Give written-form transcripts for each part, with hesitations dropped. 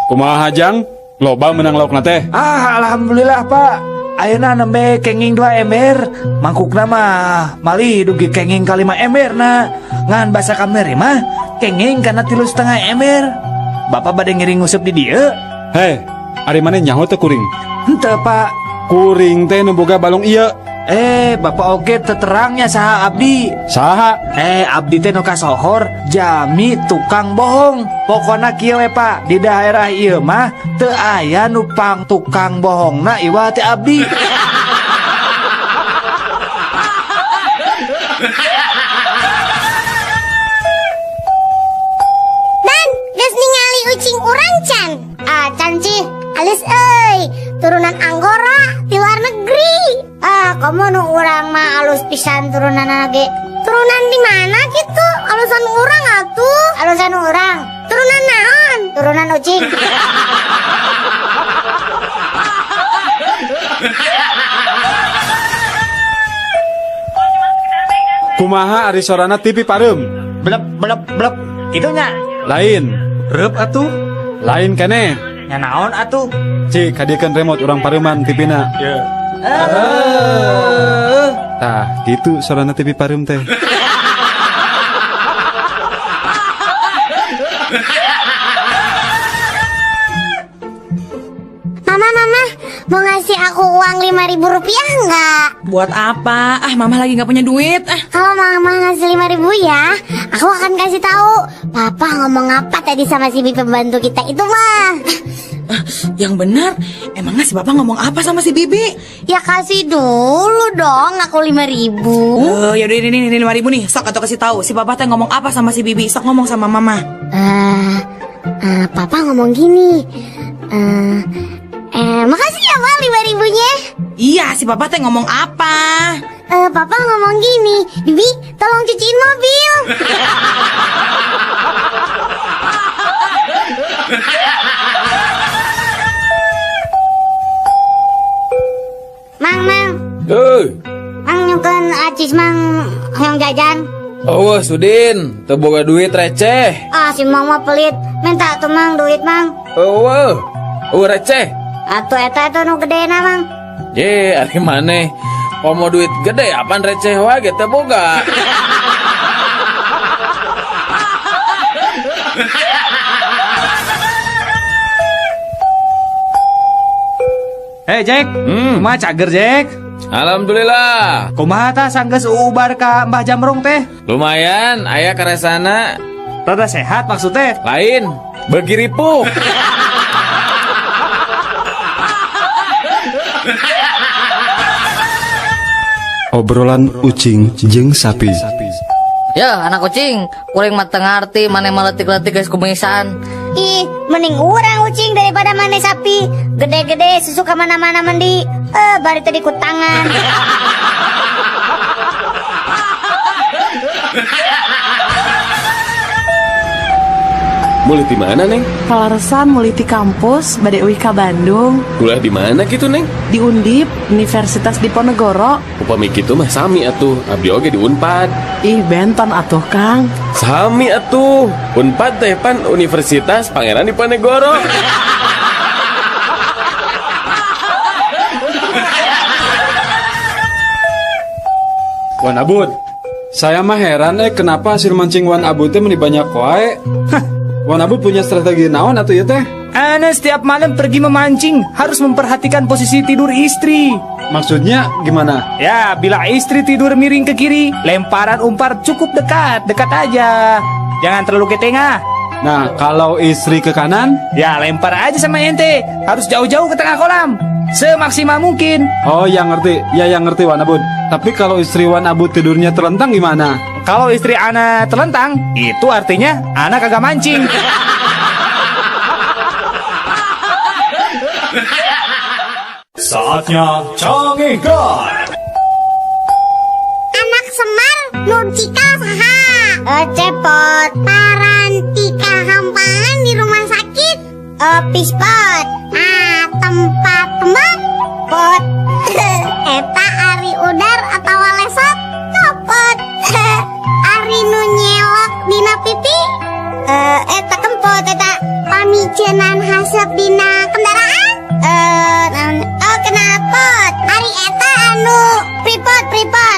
Kumaha Jang? Loba menang lauk teh. Alhamdulillah Pak. Ayeuna nembe kenging 2 ember. Mangkukna mah malih dugi kenging kali 5 ember na. Ngan basa kamari mah kenging kana 3,5 ember. Bapak bade ngiring ngusup di dieu? Hei, ari maneh nyaho teh kuring? Henteu Pak. Kuring teh nu boga balung ieu. Bapak oge teterangnya saha abdi. Saha? Abdi teh nu kasohor Jami tukang bohong. Pokona kieu we Pak, di daerah ieu mah teu aya nu pang tukang bohongna iwa teh abdi. Dan geus ningali ucing urang can. Can cih, alis euy, turunan Anggora di luar negeri. Kamu nu urang mah alus pisan turunan ge. Turunan di mana gitu? Alusan urang atuh. Alusan urang. Turunan naon? Turunan ucing. Kumaha ari sorana TV pareum? Blep blep blep. Kitu nya. Lain. Reup atuh. Lain keneh. Nya naon atuh? Cik, kadiekeun remote urang pareuman TV-na. Tah, gitu sorana TV pareum teh. Mama, mau ngasih aku uang 5.000 rupiah nggak? Buat apa? Mama lagi nggak punya duit. Kalau mama ngasih 5.000 ya, aku akan kasih tahu Papa ngomong apa tadi sama si Bibi pembantu kita itu mah. Yang benar, emangnya si Papa ngomong apa sama si Bibi? Ya kasih dulu dong aku 5.000. Yaudah ini 5.000 nih. Sok atau kasih tahu si Papa teh ngomong apa sama si Bibi. Sok ngomong sama Mama. Papa ngomong gini. Makasih ya Pak 5.000-nya. Iya, si Papa teh ngomong apa? Papa ngomong gini, Bibi tolong cuciin mobil. Mang, Mang nyukeun acis mang hoyong jajan. Oh, Sudin, teu boga duit receh. Si Mang mah pelit, minta tuh Mang duit Mang. Receh. Atuh eta nu gedena Mang. Ye, ari maneh. Komo duit gede apaan receh wae teu boga. Jack, kumaha cager Jack? Alhamdulillah. Kumaha tah sanggeus ubar ka Mbah Jamrong teh? Lumayan, aya karesana. Rada sehat maksudnya? Lain, beuki ripuh. Obrolan ucing jeung sapi. Ya anak kucing, kuring mah teu ngarti maneh maletik-letik geus kumisan. Ih, mending urang ucing daripada maneh sapi. Gede-gede susu ka mana-mana mandi. Bari tadi ku tangan. Mulai di mana, Neng? Palaresan mulai di kampus, bade euy ka Bandung. Kuliah di mana gitu, Neng? Di Undip, Universitas Diponegoro. Upami kitu mah sami atuh, abdi oge di Unpad. Ih, benton atuh Kang. Sami atuh. Unpad teh pan Universitas Pangeran Diponegoro. Wan Abud, saya mah heran kenapa hasil mancing Wan Abud teh meni banyak wae. Wan Abud punya strategi naon atuh ya teh? Ana setiap malam pergi memancing harus memperhatikan posisi tidur istri. Maksudnya gimana? Ya, bila istri tidur miring ke kiri, lemparan umpan cukup dekat aja. Jangan terlalu ke tengah. Nah, kalau istri ke kanan? Ya, lempar aja sama ente. Harus jauh-jauh ke tengah kolam. Semaksimal mungkin. Oh, yang ngerti. Ya, yang ngerti Wan Abud. Tapi kalau istri Wan Abud tidurnya terlentang gimana? Kalau istri Ana terlentang, itu artinya Ana kagak mancing. Saatnya Canggih God. Anak Semar Nurcika saha? Cepot. Parantika hampahan di rumah sakit. Pispot. Tempat tembak. Pot. Eta ari udar atau lesot. Copot. Ari nu nyelok dina pipi. Eta kempot eta. Pamice cenah haseup dina kendaraan? Oh kenapa? Ari eta anu pripot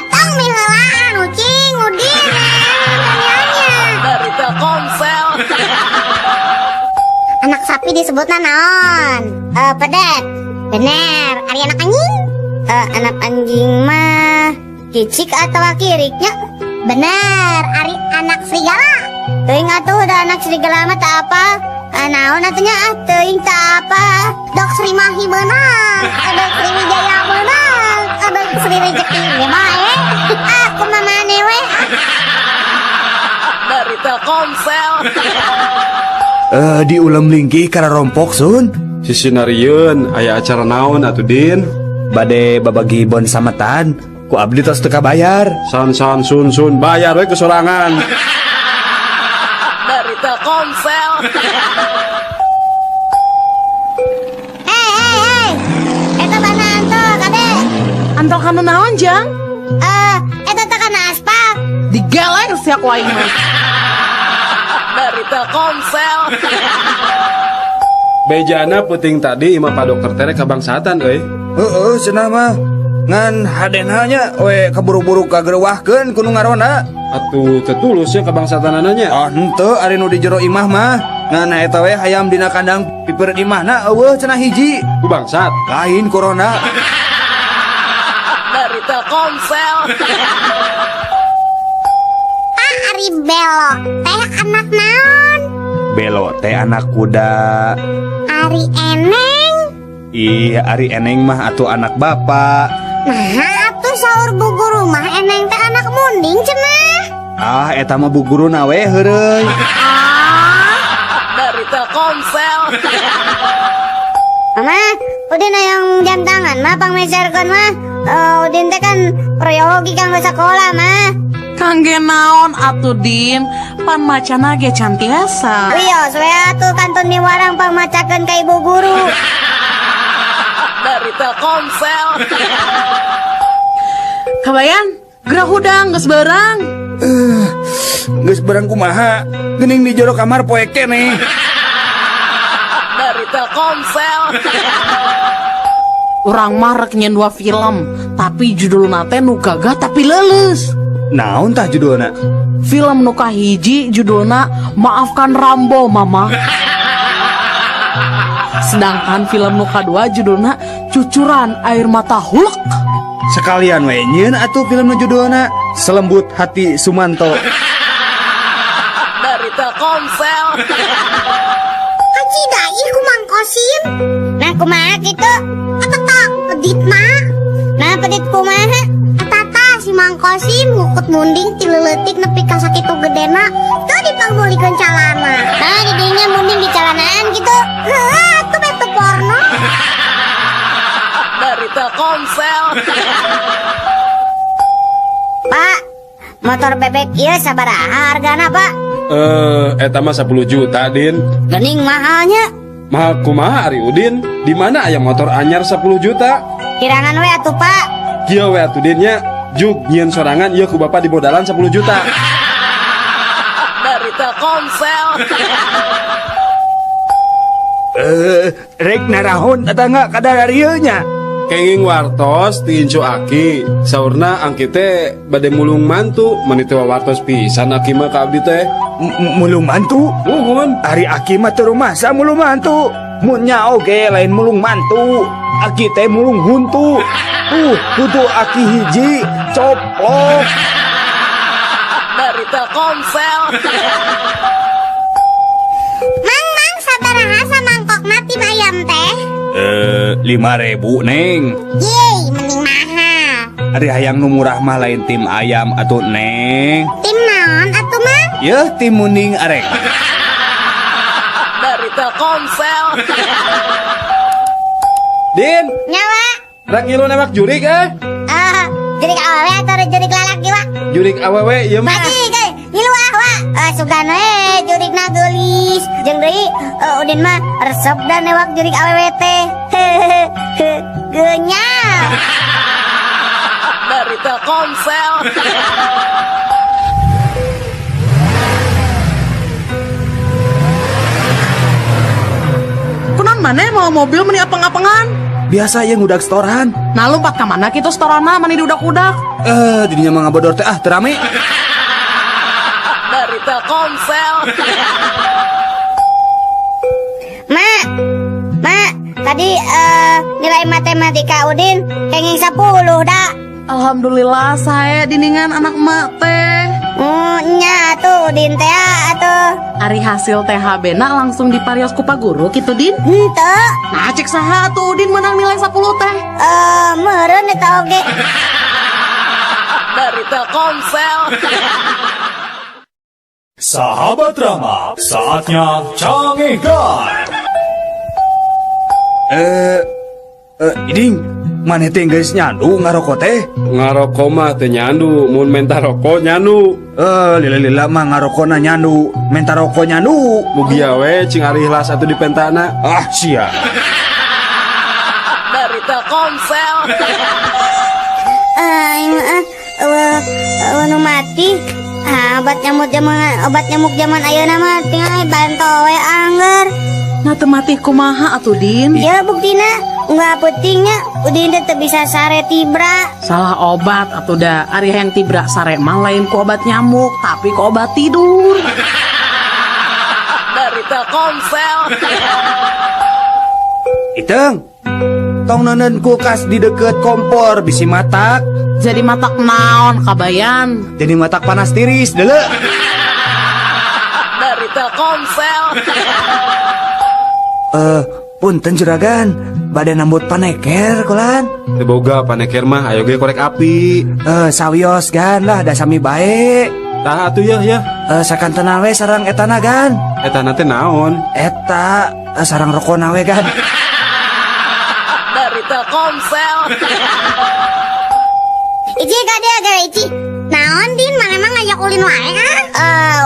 tong miheula anu cing udin tanyanya. Dari Telkomsel. Anak sapi disebutna naon? Pedet. Bener, ari anak anjing? Anak anjing mah cicik atau kiriknya? Bener, ari anak serigala. Teuing atuh da anak serigala mah tak apa. Naon atunya teuing tak apa. Dok Sri Mahi beunang, Dok Sri Wijaya beunang, Dok Sri Rezeki ge mah aku mah maneh we. Dari Telkomsel. Diulam lingki karena rompok sun. Si Sinarieun aya acara naon atuh Din? Bade babagi bon sametan. Ku abdi tos teu bayar. Sun bayar we kesorangan. Dari Telkomsel. Hei, eta banaan tuh kade. Antol kanu naon jang? Eta teh kana aspal. Digeleng siak wae mah. Dari Telkomsel. Bejana puting tadi imah Pak Dokter tere kabangsatan euy. Cenah mah ngan hadenanya we kaburu-buru kagerewahkeun kudu ngarona. Atuh tetulusnya kabangsatanananya. Henteu ari nu di jero imah mah ngan eta we hayam dina kandang piper imahna eueuh cenah hiji. Ku bangsat. Lain corona. Dari Telkomsel. Ari belok teh anak naon? Belo teh anak kuda. Ari eneng. Ih, ari eneng mah atuh anak bapak. Nah, atuh saur bu guru mah eneng teh anak munding cenah. Eta mah bu guru nawe heureuy. Dari Telkomsel. Mama, udin yang jam tangan mah pangmeserkeun mah. Udin teh kan proyogi kanggo sakola mah. Kangge naon atuh Din? Pan macana ge can tiasa. Wios we atuh kantun di warang pangmacakeun ka ibu guru. Dari Telkomsel. Kabayan, gerak hudang geus beurang. Geus barang kumaha? Geuning di jero kamar poe keneh. Dari Telkomsel. Urang mah rek nyen 2 film, tapi judulna teh nu gagah tapi leuleus. Naon tah judulna? Film nu kahiji judulna Maafkan Rambo Mama. Sedangkan film nu kadua judulna Cucuran Air Mata Hulk. Sekalian we nyeun atuh film nu judulna Selembut Hati Sumanto. Dari Telkomsel. Haji dai ku Mang Kosim. Nah kumaha kitu? Eta tak pedit mah. Nah pedit kumaha? Eta tah si Mang Kosim ngukut munding ti leuletik nepi ka sakitu gedena teu dipanggulikeun calana. Nah di dinya munding di calanaan gitu. Heuh atuh betu porno. Dari Telkomsel. Pak, motor bebek ieu sabaraha hargana, Pak? Eta mah 10 juta Din. Gening mahalnya. Mahal kumaha Ari Udin? Di mana aya motor anyar 10 juta? Kirangan we atuh, Pak. Kieu we atuh Din nya. Juk nyieun sorangan ieu ku bapak di bodalan 10 juta. Dari Telkomsel. Rek narahon tetangga kadarieu nya. Kenging wartos ti Incu Aki. Saurna angki teh bade mulung mantu, meuni teu wartos pisan Aki mah ka abdi teh. Mulung mantu. Nuhun. Ari Aki mah teu rumasa mulung mantu. Mun nya oge lain mulung mantu. Aki teh mulung huntu. Kudu Aki hiji coplok. Dari Telkomsel. Mang sabaraha samangkokna tim ayam teh? 5.000 neng. Yeay, mending mahal. Ari hayang nu murah mah lain tim ayam atuh neng. Tim naon atuh mah? Yeuh tim munding arek. Dari Telkomsel. Din, Nyawa. rek ngilu nembak jurik Jurik awewe atau jurik lalaki wa? Jurik awewe ieu mah. Mati ke, ngilu wa. Sugan we jurikna geulis. Jeung deui udin mah resep dan newak jurik awewe teh. Genyal. Dari Telkomsel. mana mau mobil meni apeng-apengan? Biasa yang udah setoran. Nah lompat ke mana gitu setorana mani diudak-udak? Dirinya mah ngabodor teh terame. Dari Telkomsel. Mak, tadi nilai matematika Udin kenging 10 dah. Alhamdulillah saya diningan anak emak teh. Nya atuh Udin teh atuh. Ari hasil THB na langsung diparios ku Pak Guru gitu Din. Henteu. Nah cek saha tuh Udin menang nilai 10 teh. Meureun eta oge. Dari Telkomsel. Sahabat Rama, saatnya canggihkan. Iding, mana teh geus nyandu ngarokok teh? Ngarokok mah teu nyandu, mun menta rokok nyandu. Lila-lila mah ngarokona nyandu, menta rokok nyandu. Mugi we cing ari ihlas atuh di pentana. Ah, sia. Dari Telkomsel. Nu mati. Obat nyamuk zaman ayeuna mah tinggal bantu we angger. Nah temati kumaha atuh Din? Ya buktina nggak pentingnya Udin teh bisa sare tibra. Salah obat atuh dah. Ari yang tibra sare mah lain ku obat nyamuk, tapi ku obat tidur. Dari Telkomsel. Iteng, tong nanen kulkas di deket kompor bisi matak. Jadi matak naon kabayan. Jadi matak panas tiris dulu. Dari Telkomsel. Punten juragan, badan nambut paneker kulan. Teu boga paneker mah ayo ge korek api. Sawios gan lah da sami bae. Tah atuh ya. Sakanteuna we sareng etana gan. Eta teh naon? Eta sareng rokona we gan. Dari Telkomsel. Ici gade gara Ici. Naon Din mana emang ngajak ulin wae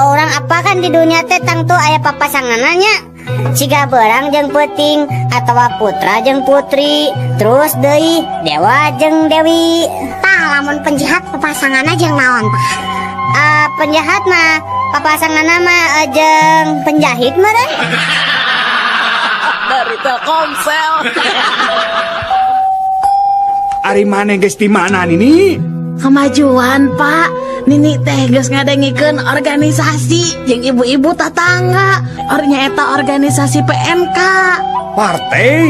orang apa kan di dunia teh tang tuh aya papasangananya. Siga berang jeung peuting atawa putra jeung putri, terus deui dewa jeung dewi. Tah lamun penjahat papasanganna jeung naon tah? Penjahat mah papasanganna mah jeung penjahit meureun. Dari Telkomsel. Ari maneh geus di mana ini? Kemajuan Pak. Nini teh geus ngadengikeun organisasi jeung ibu-ibu tetangga. Ornya eta organisasi PNK. Partai?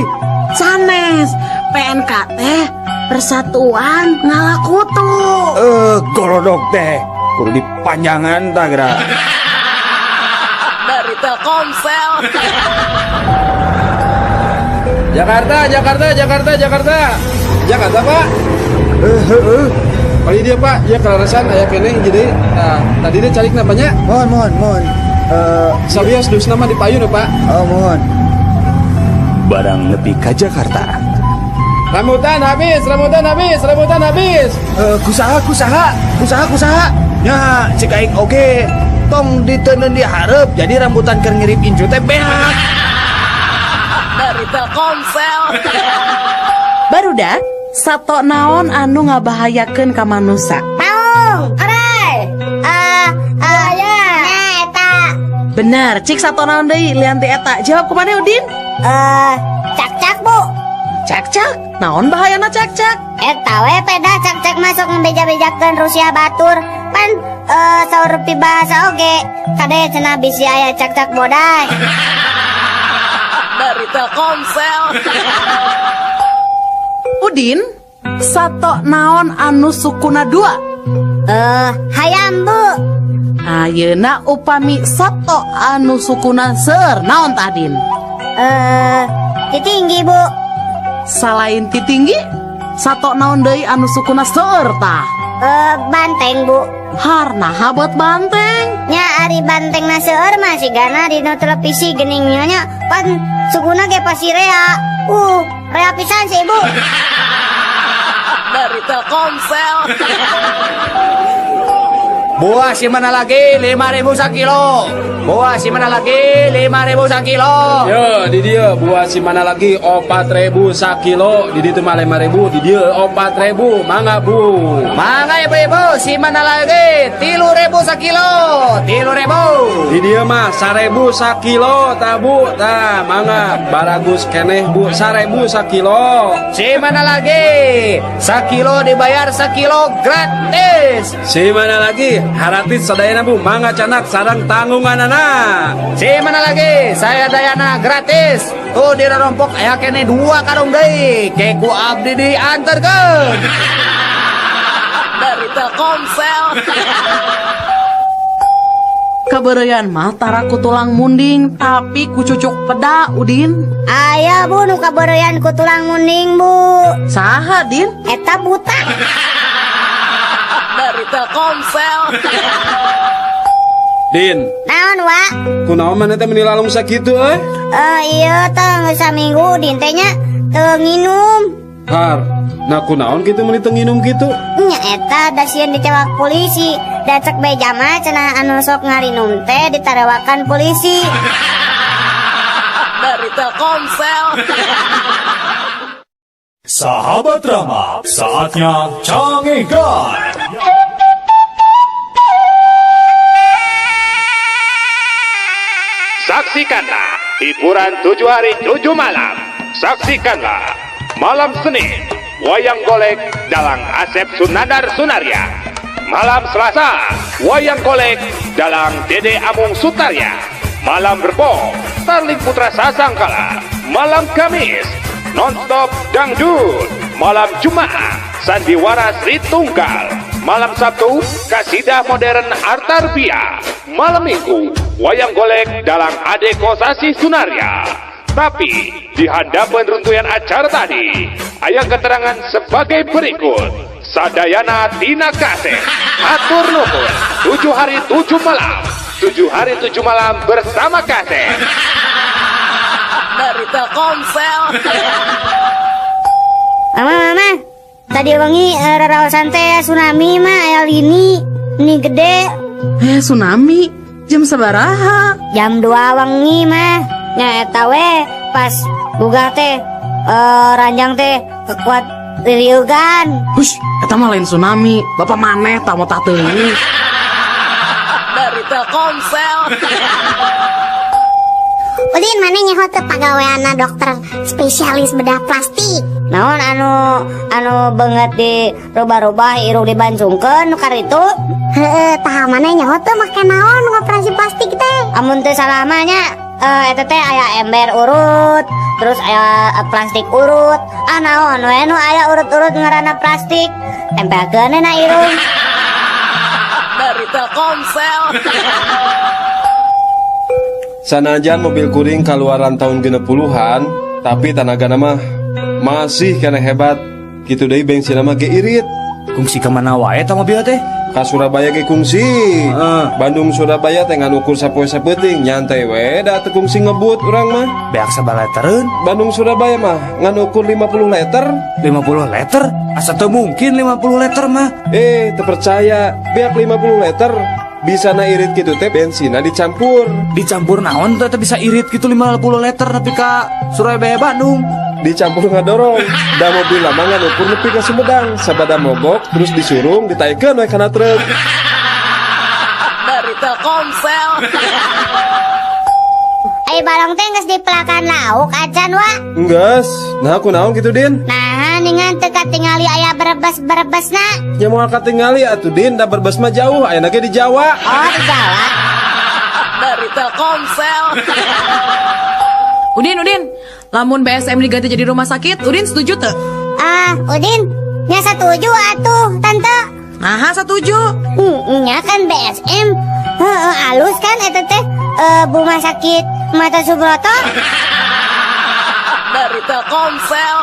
Sanes. PNK teh Persatuan Ngalakutu. Golodok teh. Kudu dipanjangan tah geura. Dari Telkomsel. Jakarta, Pak. Kali dia Pak, ya kelarasan aya keneh jadi. Nah, tadi dia calik namanya. Mohon. Sabios dus nama di payun Pak. Mohon. Barang nepi ka Jakarta. Rambutan habis. Kusaha. Nya cik aing oge tong diteuneun di hareup jadi rambutan keur ngirip incu teh beak. Dari Telkomsel. Barudak, sato naon anu ngabahayakeun ka manusa? Paung, orai. Ya. Nah, eta. Bener, cik sato naon deui lianti eta. Jawab kumaha Udin? Cak-cak, Bu. Cak-cak. Naon bahayana cak-cak? Eta we peda cak-cak masuk ngebeja-bejakeun Rusia batur. Pan saur pi bahasa oge. Kade cenah bisi aya cak-cak bodai. Dari Telkomsel. Udin, sato naon anu sukuna 2? Hayam, Bu. Ayeuna upami sato anu sukuna seueur naon tah Din? Titinggi, Bu. Salain ti tinggi, sato naon deui anu sukuna seueur tah? Banteng, Bu. Harna buat banteng. Nya ari bantengna seueur mah sigana dina televisi geuning nya pan sukuna ge pasti rea. Rea pisan sih, Bu. Dari Telkomsel. Buah si mana lagi 5.000 sakilo. Buah si mana lagi 5.000 sakilo. Yo, di dia buah si mana lagi 4.000 sakilo, di ditu mah 5.000, di dia 4.000, mangga bu. Mangga ibu-ibu si mana lagi 3.000 sakilo. 3.000. Di dia mah 1.000 sakilo, tabu, ta, mangga baragus keneh bu 1.000 sakilo. Si mana lagi sakilo dibayar sakilo gratis. Si mana lagi haratis sadayana bu, mangga canak sarang tanggungan anak. Si mana lagi saya dayana gratis. Tuh di rompok aya kene 2 karung deui. Keku abdi dianterkeun. Dari Telkomsel. Keberean mah tara ku tulang munding tapi ku cucuk peda Udin. Aya bu nu kaberean ku tulang munding bu. Saha Din? Eta buta. Dari Telkomsel. Din, Naon wa? kunaon mana teh menilalung sakitu Iya teh saminggu din teh nya teu nginum. Har, nah kunaon kitu meuni teu nginum kitu? Nya eta da sieun dicewak polisi. Da cek beja mah cenah anu sok ngarinum teh ditarewakan polisi. Dari Telkomsel. Sahabat Rama, saatnya Cangegan. Saksikanlah hiburan 7 hari 7 malam. Saksikanlah malam Senin wayang golek dalang Asep Sunandar Sunaria. Malam Selasa wayang golek dalang Dede Amung Sutarya. Malam Rebo Starling Putra Sasangkala. Malam Kamis nonstop dangdut. Malam Jumat sandiwara Sri Tunggal. Malam Sabtu kasidah modern Artarbia. Malam Minggu wayang golek dalang Ade Kosasi Sunaria. Tapi di hadapan runtuyan acara tadi aya keterangan sebagai berikut. Sadayana tina kaset atur nuhun 7 hari 7 malam. 7 hari 7 malam bersama kaset. Dari Telkomsel. Mama, tadi wengi raraosan teh tsunami mah aya lini. Ini gede. Tsunami jam sabaraha? Jam 2 wengi mah. Nya eta we pas buga teh ranjang teh kekuat liliugan. Hush, eta mah lain tsunami. Bapak maneh tamu tak teuing. Dari Telkomsel. Udin mana nyaho teh pagaweana dokter spesialis bedah plastik. Naon anu banget di robah-robah irung dibancungkeun nu karitu? Heeh, tah mana nyaho teh make naon ngoperasi plastik teh? Amun teu salah mah nya eta teh aya ember urut, terus aya plastik urut. Ah naon we nu aya urut-urut ngaranna plastik? Tempelkeun na irung. Dari Telkomsel. Sanajan mobil kuring kaluaran tahun 60-an, tapi tanagana mah masih kena hebat. Kitu deui bensin mah ge irit. Kungsi ke mana wae tah mobil teh? Ka Surabaya ge kungsi. Bandung Surabaya teh ngan ukur sapoe sapeuting, nyantai we da teu kungsi ngebut urang mah. Beak sabaletereun Bandung Surabaya mah ngan ukur 50 liter. 50 liter? Asa teu mungkin 50 liter mah. Teu percaya, beak 50 liter. Bisa na irit gitu teh bensinna dicampur. Dicampur naon teh bisa irit gitu 50 liter nepi ka Surabaya Bandung. Dicampur ngadorong. Da mobil lama nganukur nepi ka Sumedang. Sabada mogok terus disurung ditaikeun we kana truk. Dari Telkomsel. Ai balong teh geus dipelakan lauk acan wa. Enggeus. Nah kunaon kitu Din? Nah, ningan teu katingali aya berebes-berebesna. Nya moal katingali atuh Din, da berbes mah jauh, aya ge di Jawa. Oh, di Jawa. Dari Telkomsel. Udin, lamun BSM diganti jadi rumah sakit, Udin setuju tuh? Udin, nya setuju atuh, tante. Nah, setuju. Nya kan BSM. Alus kan eta teh rumah sakit Mata Subroto. Dari Telkomsel.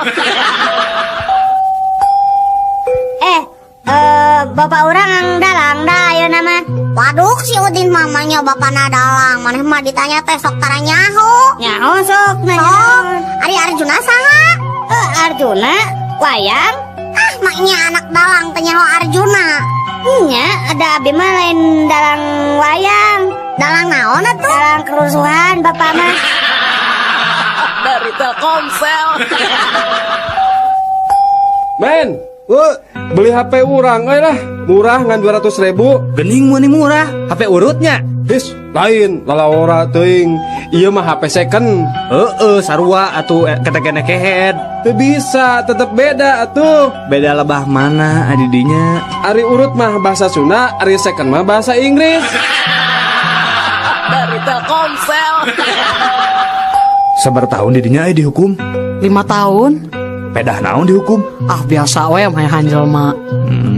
Bapak orang ang dalang dah ayo nama. Waduh si Udin mamanya bapak nadalang. Maneh mah ditanya teh sok tara nyaho. Nyaho sok sok. Ari Arjuna saha? Arjuna wayang. Maknya anak dalang teh nyaho Arjuna. Nya ada abdi mah lain dalang wayang. Dalang naon atuh? Dalang kerusuhan bapak mah. Dari Telkomsel. Men, beli HP urang lah. Murah ngan 200.000. Gening muni murah, HP urutnya. His, lain lalawora teuing. Ieu mah HP second. Sarua atuh ketekene kehead. Teu bisa, tetep beda atuh. Beda lebah mana adidinya? Ari urut mah bahasa Sunda, ari second mah bahasa Inggris. Dari Telkomsel. Sabar tahun didinya dihukum. 5 tahun. Pedah naon dihukum? Ah biasa we mah hanjel mah.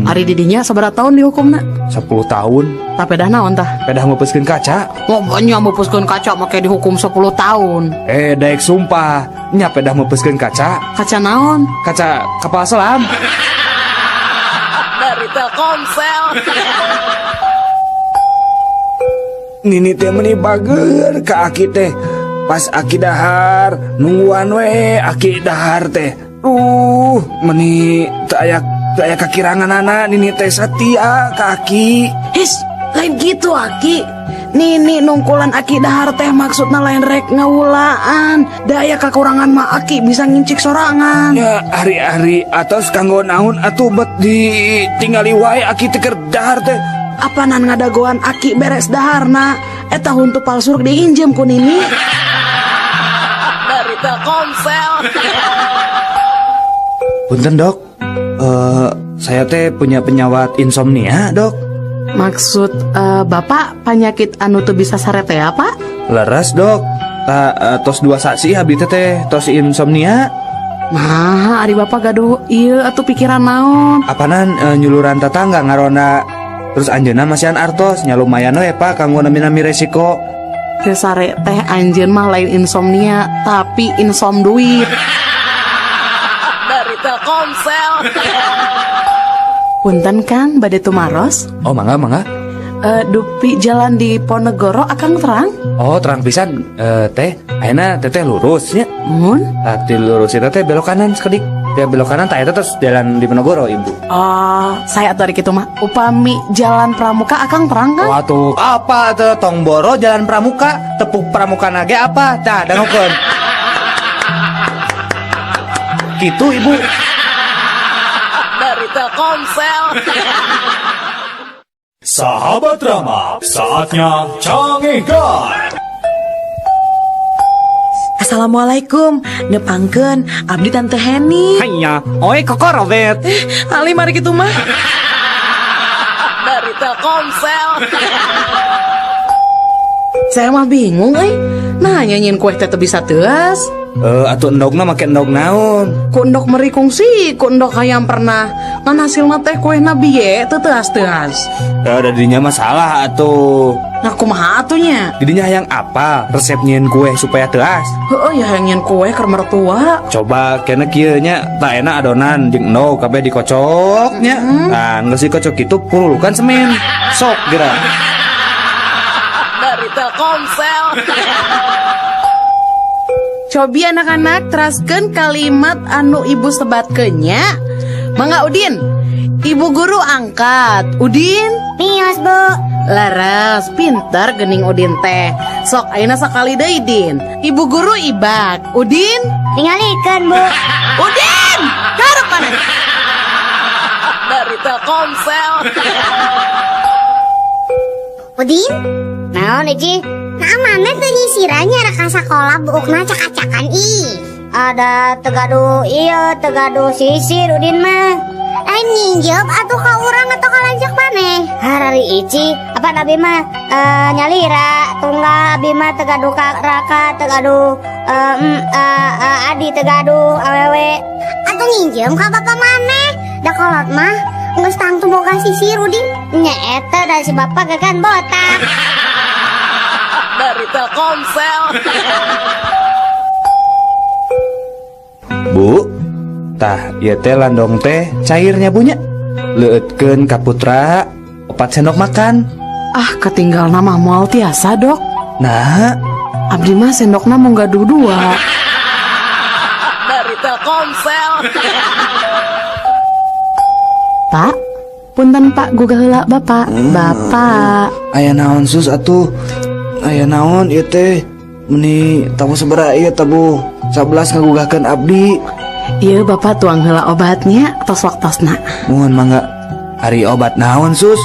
Ari didinya sabaraha tahun dihukumna? 10 tahun. Tah pedah naon tah? Pedah ngepuskeun kaca. Ngomongnya mepuskeun kaca make dihukum 10 tahun. Daek sumpah, nya pedah ngepuskeun kaca. Kaca naon? Kaca kapal selam. Dari Telkomsel. Nini teh meni bager ka aki teh. Pas aki dahar, nungguan we aki dahar teh. Meni teu aya kakirangan anak nini teh satia ka aki. His, lain gitu Aki. Nini nungkulan Aki dahar teh maksudna lain rek ngawulaan. Daya kekurangan mah Aki bisa ngincik sorangan. Ya hari-hari atos kanggo naon atuh bet ditinggali wae aki teh keur dahar teh. Apanan ngadagoan Aki beres daharna. Eta huntu palsu diinjem ku Nini. Dari Telkomsel. Punten dok, saya teh punya penyawat insomnia dok. Maksud Bapak penyakit anu teu bisa sarete apa? Leres dok, tos 2 saksi habis teh tos insomnia. Nah, ari Bapak gaduh ieu atuh pikiran naon? Apanan nyuluran tetangga ngarona. Terus anjeunna masihan artos nya lumayan we pak kanggo nami-nami resiko. Teu sare teh anjeun mah lain insomnia, tapi insom duit. Dari Telkomsel. Punten Kang bade tumaros. Oh mangga. Dupi jalan di Ponegoro akang terang? Oh terang pisan. Teh ayeuna teteh lurus nya. Mun? Tadi lurus itu teh belok kanan sekedik. Dia belok kanan tak eta terus jalan di Ponegoro ibu. Saya atuh kitu mah. Upami jalan Pramuka akang terang kan? Waduh, apa teh tong boro jalan Pramuka, tepuk Pramuka nage apa? Tah, dangokeun. Gitu ibu. Dari Telkomsel. Sahabat Rama, saatnya cangehkan. Assalamualaikum. Nepangkeun abdi Tante Heni. Hanya, oi kokorobet. Ali mari kitu mah. Dari Telkomsel. Saya mah bingung Nah nyanyiin kue teh teu bisa teuas. Atuh endogna make endog naon? Ku endok merikung sih, ku endok hayam pernah. Ngan hasilna teh kuehna biye teu teuas-teuas. Da didinya masalah atuh. Nah kumaha atunya? Didinya hayang apa? Resep nyieun kue supaya teuas. Heueuh ya hayang nyeun kue keur mertua. Coba kena kieu nya, tak enak adonan jeung endog kabeh dikocok nya. Nah, geus dikocok kitu pululukan semen. Sok geura. Dari Telkomsel. Cobi anak-anak teraskeun kalimat anu ibu sebatkeunnya. Mangga Udin. Ibu guru angkat. Udin. Pios bu. Laras, pintar gening Udin teh. Sok ayeuna sakali deui Din. Ibu guru ibak. Udin. Tingalikeun bu. Udin. Karep mana? Dari Telkomsel. Udin? Naon Iji? Nah mana tuh nyisiranya reka sekolah buukna cak-cakan ada tegadu iya tegadu sisir Udin mah. Nyinjep atuh ka urang atau kalajak maneh. Harari Ici apa nabi mah nyalira tunggal abi mah tegadu ka raka tegadu adi tegadu awewe atuh nginjem ka bapak maneh. Da kolot mah geus tangtu boga sisir Udin. Nya eta da si bapak gagan botak. Dari Telkomsel. Bu, tah ieu teh landong teh cairnya bunya. Leueutkeun ka putra 4 sendok makan. Ah ketinggal nama moal tiasa dok. Nah, Abdi mah sendokna mau gaduh 2. Dari Telkomsel. Pak, punten Pak gugah heula Bapak. Bapak. aya naon sus atuh? Aya naon ieu teh? Meni tamu sabaraha ieu tabu 11 ngagugahkeun abdi. Iya bapak tuang heula obatnya tos waktosna. Mohon mangga. Ari obat naon sus?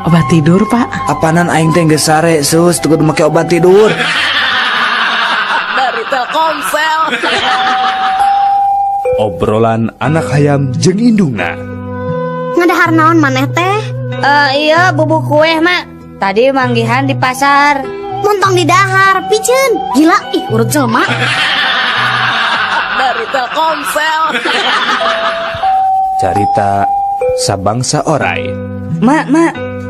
Obat tidur pak. Apanan aing teh geus sare sus teu kudu make obat tidur. Dari Telkomsel. Obrolan anak hayam jeung indungna. Ngadahar naon maneh teh? Iya bubuk kue mak. Tadi manggihan di pasar. Montong di dahar, piceun. Gila, ih urut jelema. Dari Telkomsel. Carita sabangsa orai. Mak,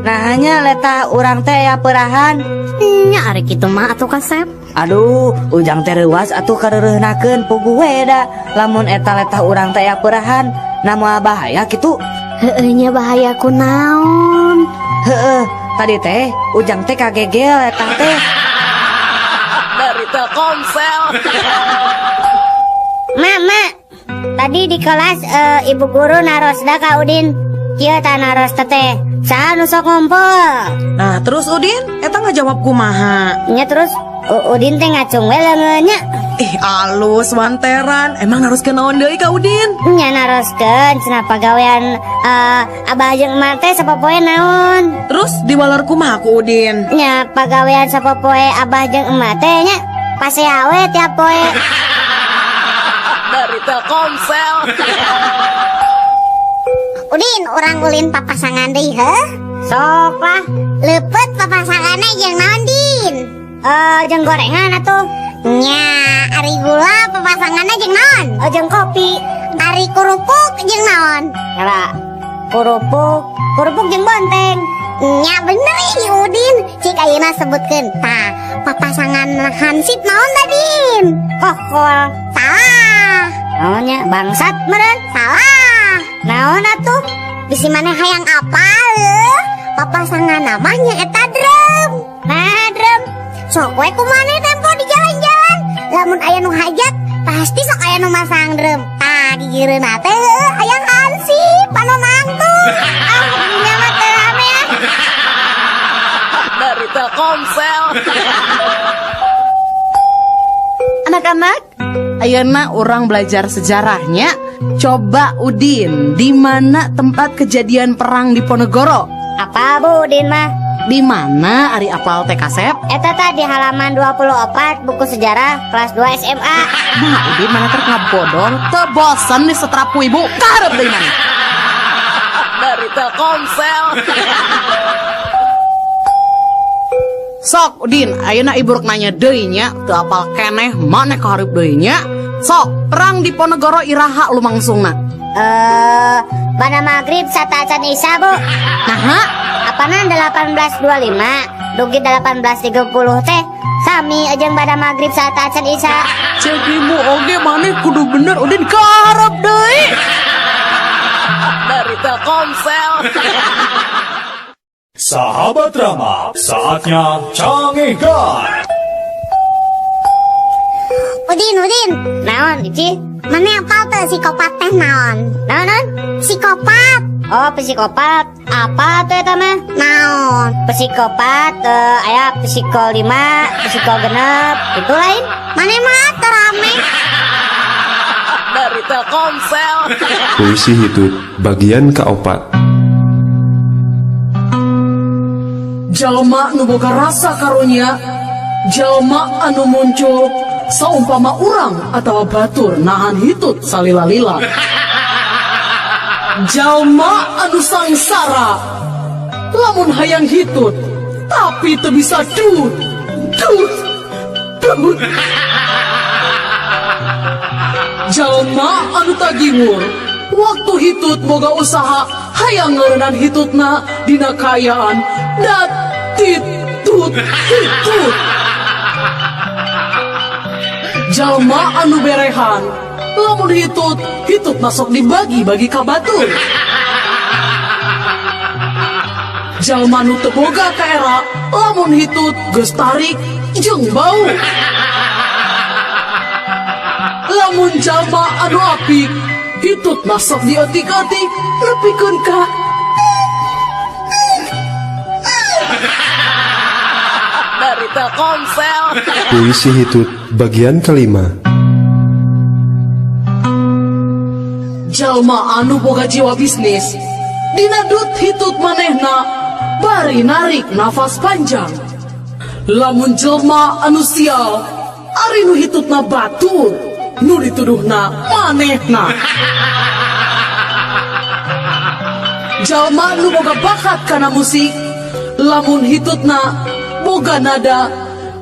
nah hanya letah urang teh ya perahan. Nya ari kitu mah atuh Kasep. Aduh, ujang teh reuas atuh kareureunahkeun puguh we da. Lamun eta letah urang teh ya perahan, namoal bahaya kitu. Heueuh nya bahaya kunaon? Heueuh, tadi teh ujang teh kagegel letah teh. Dari Telkomsel. Mak, tadi di kelas ibu guru narosda ka Udin. Kieu tah naros teh. Saha nu sok ngumpul? Nah terus Udin, eta ngajawab kumaha? Nya terus Udin teh ngacung we leungeunnya. Ih alus wanteran, emang naroskeun naon deui ka Udin? Nya naroskeun cenah pagawean abah jeung emak teh sapopoe naon? Terus diwaler kumaha ku Udin? Nya pagawean sapopoe abah jeung emak teh nya pase awe tiap poe. Dari Telkomsel. Udin, orang ulin papasangan deui heuh? Sok lah. Leupet papasanganna jeung naon Din? Jeung gorengan atuh. Nya, ari gula papasanganna jeung naon? Jeung kopi. Ari kurupuk jeung naon? Kala kurupuk jeung bonteng. Nya bener ini Udin. Cik ayeuna sebutkeun. Tah, papasangan hansip naon da Din? Kokol. Salah. Naonnya bangsat meureun? Salah. Naon atuh? Bisi maneh hayang apal papasangan namanya eta drum. Nah drum, sok we kumaneh tempo di jalan-jalan. Lamun aya nu hajat, pasti sok aya nu masang drum. Tah gigireunna teh hayang hansip anu nangtung. Nya mah teu rame ya. Dari Telkomsel. Anak-anak, ayeuna orang belajar sejarahnya. Coba Udin, di mana tempat kejadian perang di Ponegoro? Apa Bu Udin mah? Di mana Ari apal teh Kasep? Eta tah di halaman 24 buku sejarah kelas 2 SMA. Nah, Udin mana terkabodong, teu bosan di setrapu ibu. Karep deui mana? Dari Telkomsel. Sok Udin, ayeuna ibu rek nanya deui nya, teu apal keneh maneh kahareup deui nya. Sok, perang di Ponegoro iraha lumangsungna. Pada maghrib sata acan isya Bu. Naha? Apana 1825 dugi 1830 teh sami jeung pada maghrib sata acan isya. Cek ibu oge maneh kudu bener Udin kahareup deui. Dari Telkomsel. Sahabat Rama, saatnya Cangegan. Udin, naon Ici? Mana apal teh psikopat teh naon? Naon? Psikopat. Oh, psikopat. Apa tuh eta mah? Naon? Psikopat aya psiko 5, psiko 6, itu lain. Mana mah terame. Dari Telkomsel. Puisi Hidup bagian keopat. Jalma nu boga rasa karunya, jalma anu muncul saumpama urang atau batur nahan hitut salila-lila. Jalma anu sangsara lamun hayang hitut tapi teu bisa dut. Jalma anu tagiwur waktu hitut boga usaha hayang ngeureunaan hitutna dina kayaan dat hitut. Jalma anu berehan lamun hitut masuk dibagi-bagi ka batur. Jalma nu teu boga kaera lamun hitut geus tarik jeung bau. Lamun jalma anu apik hitut masuk diotik-otik nepikeun ka. Dari Dari Telkomsel. Puisi Hitut bagian kelima. Jalma anu boga jiwa bisnis dina dut hitut manehna bari narik nafas panjang. Lamun jelma anu sial ari nu hitutna batur nu dituduhna manehna. Jalma nu boga bakat kana musik lamun hitutna boga nada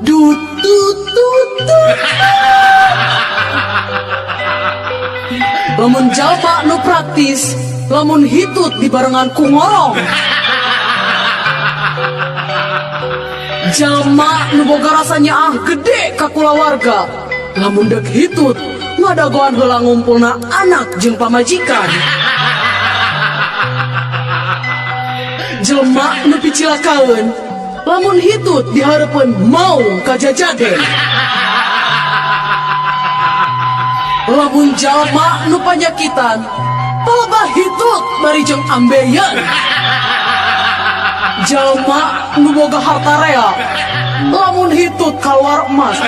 dut dut dut dut. Lamun jalma nu praktis lamun hitut dibarengan ku ngorong. Jalma nu boga rasanya gede ka kulawarga lamun dek hitut ngadagoan heula ngumpulna anak jeung pamajikan. Jelma nu picilakaeun lamun hitut dihareupeun maung ka jajaden. Lamun jalma nu panyakitan palebah hitut bari jeung ambeien. Jalma nu boga harta rea lamun hitut kaluar emas.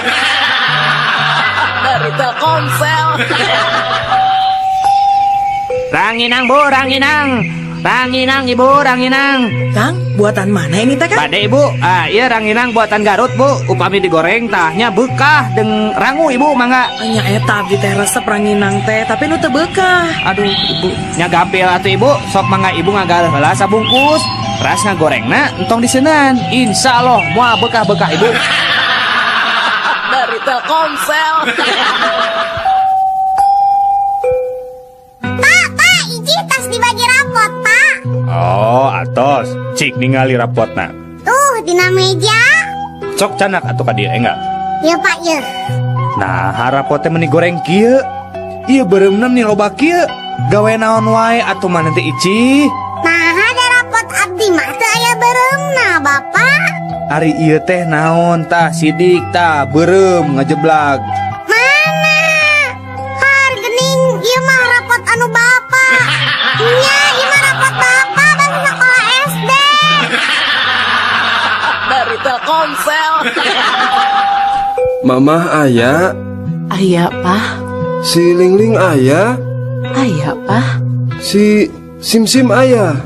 Dari Telkomsel. Ranginang bu, ranginang. Ranginang ibu, ranginang. Kang, buatan mana ini teh, Kang? Bade ibu, iya ranginang buatan Garut bu. Upami digoreng tahnya bekah deng rangu ibu mangga. Nya eta abdi teh resep ranginang teh, tapi nu teu beukah. Aduh ibu, nya gapil atuh ibu. Sok mangga ibu ngagaleh heula sabungkus. Ras ngagorengna entong diseunan. Insyaallah moal bekah-bekah ibu. Dari Telkomsel. Pak, iji tas dibagi rapot, Pak. Oh, atos. Cik ningali rapotna. Tuh, dina meja. Cok canak atuh ka dieu enggak? Ya, Pak, ya. Nah, rapotnya meni goreng kieu. Ieu beureumeuna nih loba kieu. Gawe naon wae atuh mah nanti ici. Nah, ada rapot abdi mah teu aya bereumna, Bapak. Ari ieu teh naon tah sidik tah beureum ngajeblak. Mana? Hargening, ieu mah rapot anu Bapak. Nya, ieu mah rapot Bapak bangsa sekolah SD. Dari Telkomsel. Mamah aya, Aya, Pak. si Lingling aya, Aya, Pak. si Simsim aya.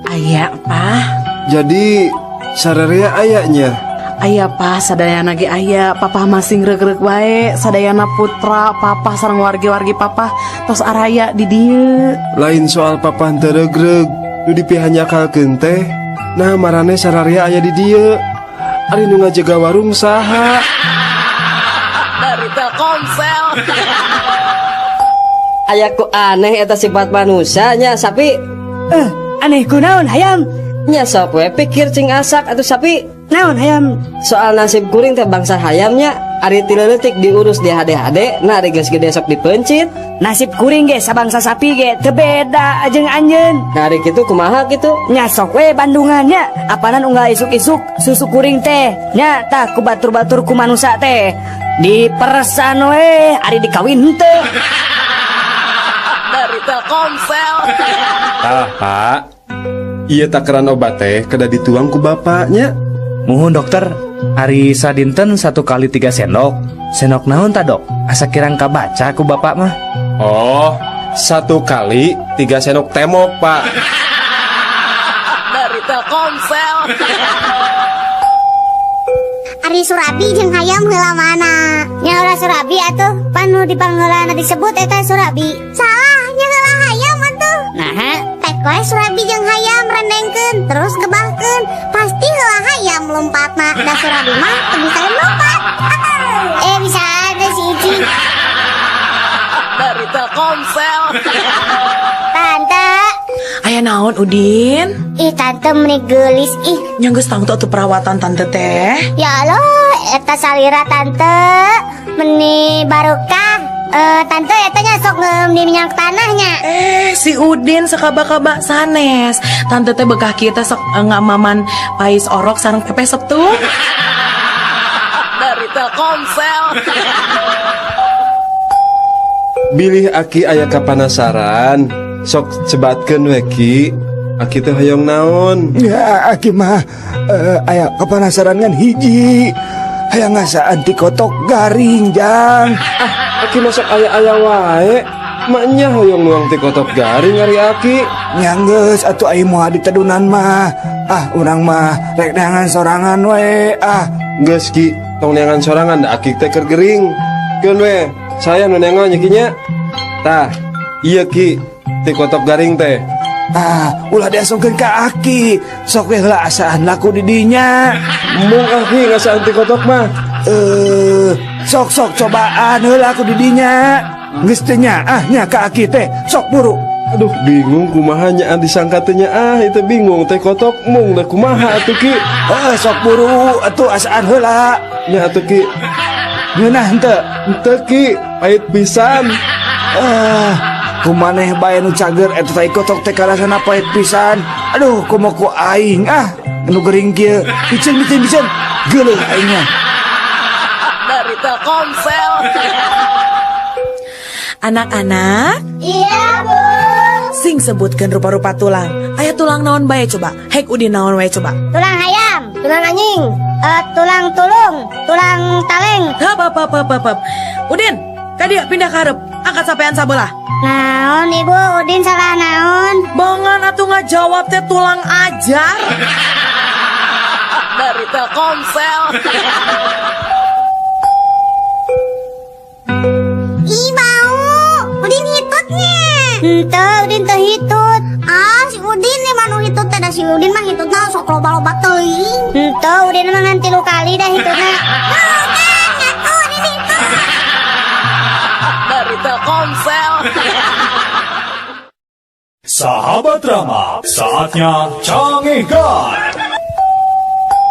Aya, Pak. Jadi sararea ayanya. Aya, Pak, sadayana ge aya. Papa masing reug-reug wae. Sadayana putra papa sareng wargi-wargi papa tos araya di dieu. Lain soal papan teregreg, nu dipihanyakalkeun teh. Nah marane sararea aya di dieu. Ari nu ngajaga warung saha? Dari Telkomsel. Ayaku aneh eta sifat manusia nya sapi. Aneh kunaon hayam? Nya sok we pikir cing asak atuh sapi. Naon hayam? Soal nasib kuring teh bangsa hayamnya ari ti leutik diurus di hade-hade, nah ari geus gede sok dipencit. Nasib kuring ge sabangsa sapi ge teu beda jeung anjeun. Nah ari kitu kumaha kitu? Nya sok we bandungannya, apanan unggal isuk-isuk susu kuring teh. Nya tah ku batur-batur ku manusia teh. Diperesan we ari dikawin henteu. Dari Telkomsel. Ah pak, iya takaran obat teh kada dituang ku bapaknya. Muhun dokter, ari sadinten 1 kali 3 sendok. Sendok naon ta dok? Asa kirang kabaca ku bapak mah. Oh, 1 kali 3 sendok temok pak. Dari Telkomsel. Ari Surabi jeung hayam heula mana? Nya urang Surabi atuh, panu dipanggeulana disebut eta Surabi. Salah, nya heula hayam atuh. Nah, tek we Surabi jeung hayam rendengkeun, terus gebahkeun. Pasti heula hayam lompatna. Da Surabi mah teu bisa lompat. Bisa ada si Ici. Dari Telkomsel. Tante, Aya naon Udin? ih tante meuni geulis ih. Nya geus tangtu atuh perawatan tante teh. Ya Allah, eta salira tante meni barokah. Tante eta nya sok ngeum di minyak tanahnya. Si Udin sakaba-kaba sanes. Tante teh bekah kieu teh sok ngamaman pais orok sareng pepesep tuh. Dari Telkomsel. Bilih aki aya kapanasaran, sok cebatkeun we ki. Aki teh hoyong naon? Ya aki mah aya kepanasaran ngan hiji. Aya ngasa anti kotok garing jang. Aki masak aya wae. Maknya hoyong nuang ti kotok garing hari Aki. Nyanggeus atuh ai moal ditedunan mah. Urang mah rek neangan sorangan we. Geus Ki, tong neangan sorangan da Aki teh keur gering. Keun we, saya nu nengo nya Ki nya. Tah, iya Ki, ti kotok garing teh. Ulah diasungkeun ka Aki. Sok we heula asaan laku di dinya. Mung Aki ngasaan ti kotok mah. Sok cobaan heula aku di dinya. Geus teu nya nya ka Aki teh sok buru. Aduh, bingung kumaha nya disangka teh nya itu bingung teh kotok mung da kumaha atuh Ki. Sok buru atuh asaan heula. Nya atuh Ki. Ngeunah henteu. Henteu Ki, pait pisan. Kumaneh bae nu cager eta teh kotok teh karasana pait pisan. Aduh, kumaha ku aing nu gering kieu. Bicen geuleuh aingnya. Dari Telkomsel. Anak-anak, Iya, Bu. sing sebutkeun rupa-rupa tulang. Aya tulang naon bae coba? Hek Udin naon wae coba? Tulang ayam, tulang anjing, tulang tulung, tulang taleng. Hap. Udin, ka dieu pindah ka hareup. Angkat sapean sabelah. Naon Ibu, Udin salah naon? Bongan atuh ngajawab teh tulang ajar. Dari Telkomsel. Ih bau, Udin hitutnya. Henteu, Udin teh hitut. Si Udin nih manu hitut teh, da si Udin mah hitutna sok loba-loba teuing. Henteu, Udin mah ngan 3 kali dah hitutna. Ngaku Udin hitut. Dari Telkomsel. Sahabat Rama, saatnya cangihkan.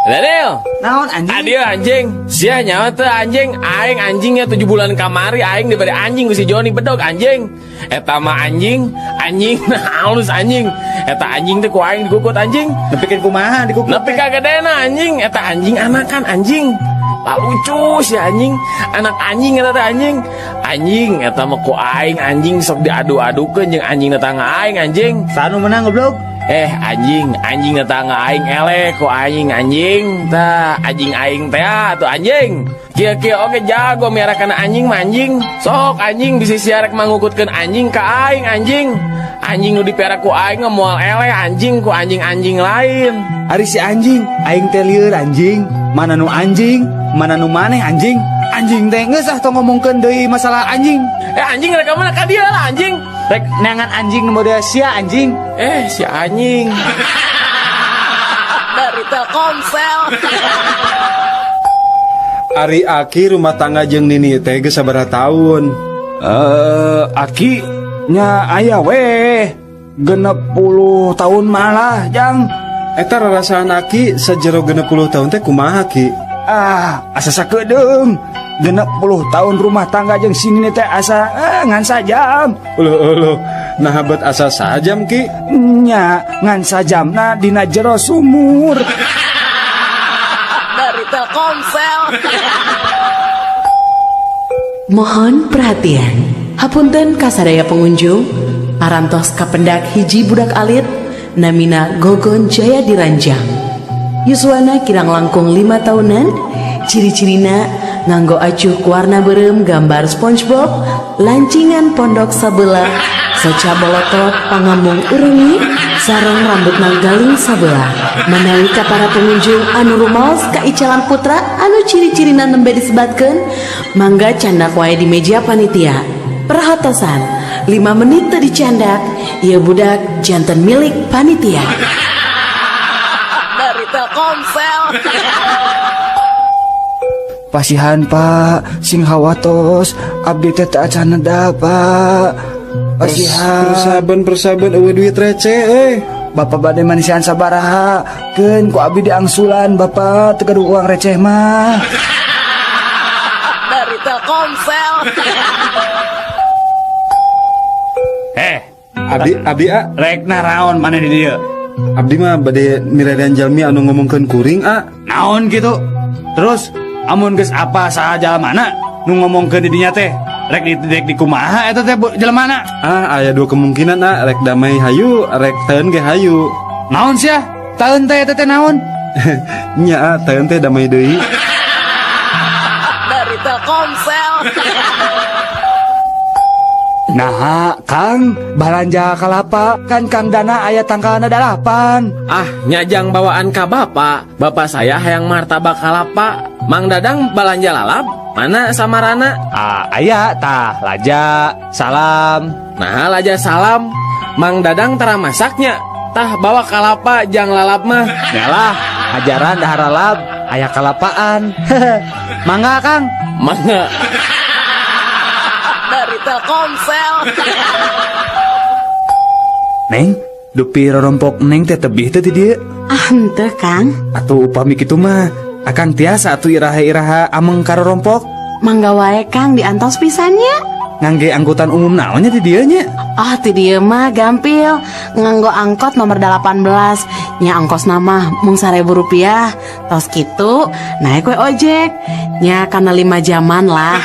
Daniel, Naon anjing? adio anjing. Sia nyawa teh anjing. Aing anjingnya 7 bulan kamari. Aing diberi anjing ku si Joni bedog anjing. Eta mah anjing nah halus anjing. Eta anjing teh ku aing digukut anjing. Nepikeun kumaha dikukut? Nepi kagedena anjing. Eta anjing anakan anjing. Lah lucu si anjing. Anak anjing eta teh anjing. Anjing eta mah ku aing anjing sok diadu-adukeun jeung anjing tetangga aing anjing. Sanu menang goblok? Anjing tetangga aing elek ku anjing tah anjing aing teh tuh anjing kieu oge jago miara kana anjing mah anjing sok anjing bisa siarek mangukutkeun anjing ka aing anjing nu dipiara ku aing moal elek anjing ku anjing lain. Ari si anjing, aing teh lieur anjing. Mana nu anjing, mana nu maneh anjing. Anjing teh geus tong ngomongkeun deui masalah anjing. Anjing rek ka mana ka dieu lah anjing. Rek neangan anjing nu model sia anjing. Si anjing. Dari Telkomsel. Ari Aki rumah tangga jeung Nini teh geus sabaraha taun? Aki nya aya we 60 tahun malah jang. Eta rarasaan Aki sajero 60 tahun teh kumaha Ki? Asa sakedeung 60 tahun rumah tangga jeung sini teh asa ngan sajam. Uluh, nah habat asa sajam Ki? Nya ngan sajamna dina jero sumur. Dari Telkomsel. Mohon perhatian. Hapunten kasadaya pengunjung, parantos kapendak hiji budak alit namina Gogon Jaya Diranjang. Yuswana kirang langkung 5 tahunan. Ciri-cirina nganggo acuh ku warna beureum gambar SpongeBob, lancingan pondok sabelah, soca bolotot pangambung urengi, sareng rambutna galing sabelah. Menawi ka para pengunjung anu rumaos ka Icalang Putra anu ciri-cirina nembe disebatkeun, mangga candak wae di meja panitia. Perhatosan, 5 menit teu dicandak, ieu budak janten milik panitia. Dari Telkomsel. Pasihan Pak, sing hawatos abdi teh teu acan neda Pak. Pasihan. Persaban eueuh duit receh Bapak bade manisian sabaraha? Keun ku abdi diangsulan Bapak teu gaduh uang receh mah. Dari Telkomsel. Abdi Rek naraon maneh di dieu? Abdi mah bade miredan jalmi anu ngomongkeun kuring Naon gitu? Terus amun geus apa saha jalan mana nu ngomongkeun di dinya teh? rek di kumaha eta teh jelemana? Aya dua kemungkinan rek damai hayu, rek teun ge hayu. Naon sia? Taeun teh eta teh naon? Nya teun teh damai deui. Dari Telkomsel. Nah, Kang, balanja kalapa kan Kang Dana aya tanggalna 8. Nyajang bawaan ka bapak. Bapak saya hayang martabak kalapa. Mang Dadang balanja lalap. Mana samarana? Aya tah laja salam. Nah, laja salam. Mang Dadang tara masaknya. Tah bawa kalapa jang lalap mah. Nyalah, ajaran dahar lalap aya kalapaan. Mangga Kang. Mangga. Dari Telkomsel. Neng, dupi rorompok Neng teh tebih teh di dieu. Henteu Kang. Atuh upami kitu mah, akang tiasa atuh iraha-iraha ameng ka rorompok. Mangga wae Kang diantos pisannya. Ngangge angkutan umum naonnya di dieu nya? Ti dieu mah gampil. Nganggo angkot nomor 18. Nya ongkos nama mung Rp1.000. Tos kitu naik we ojek. Nya kana 5 jaman lah.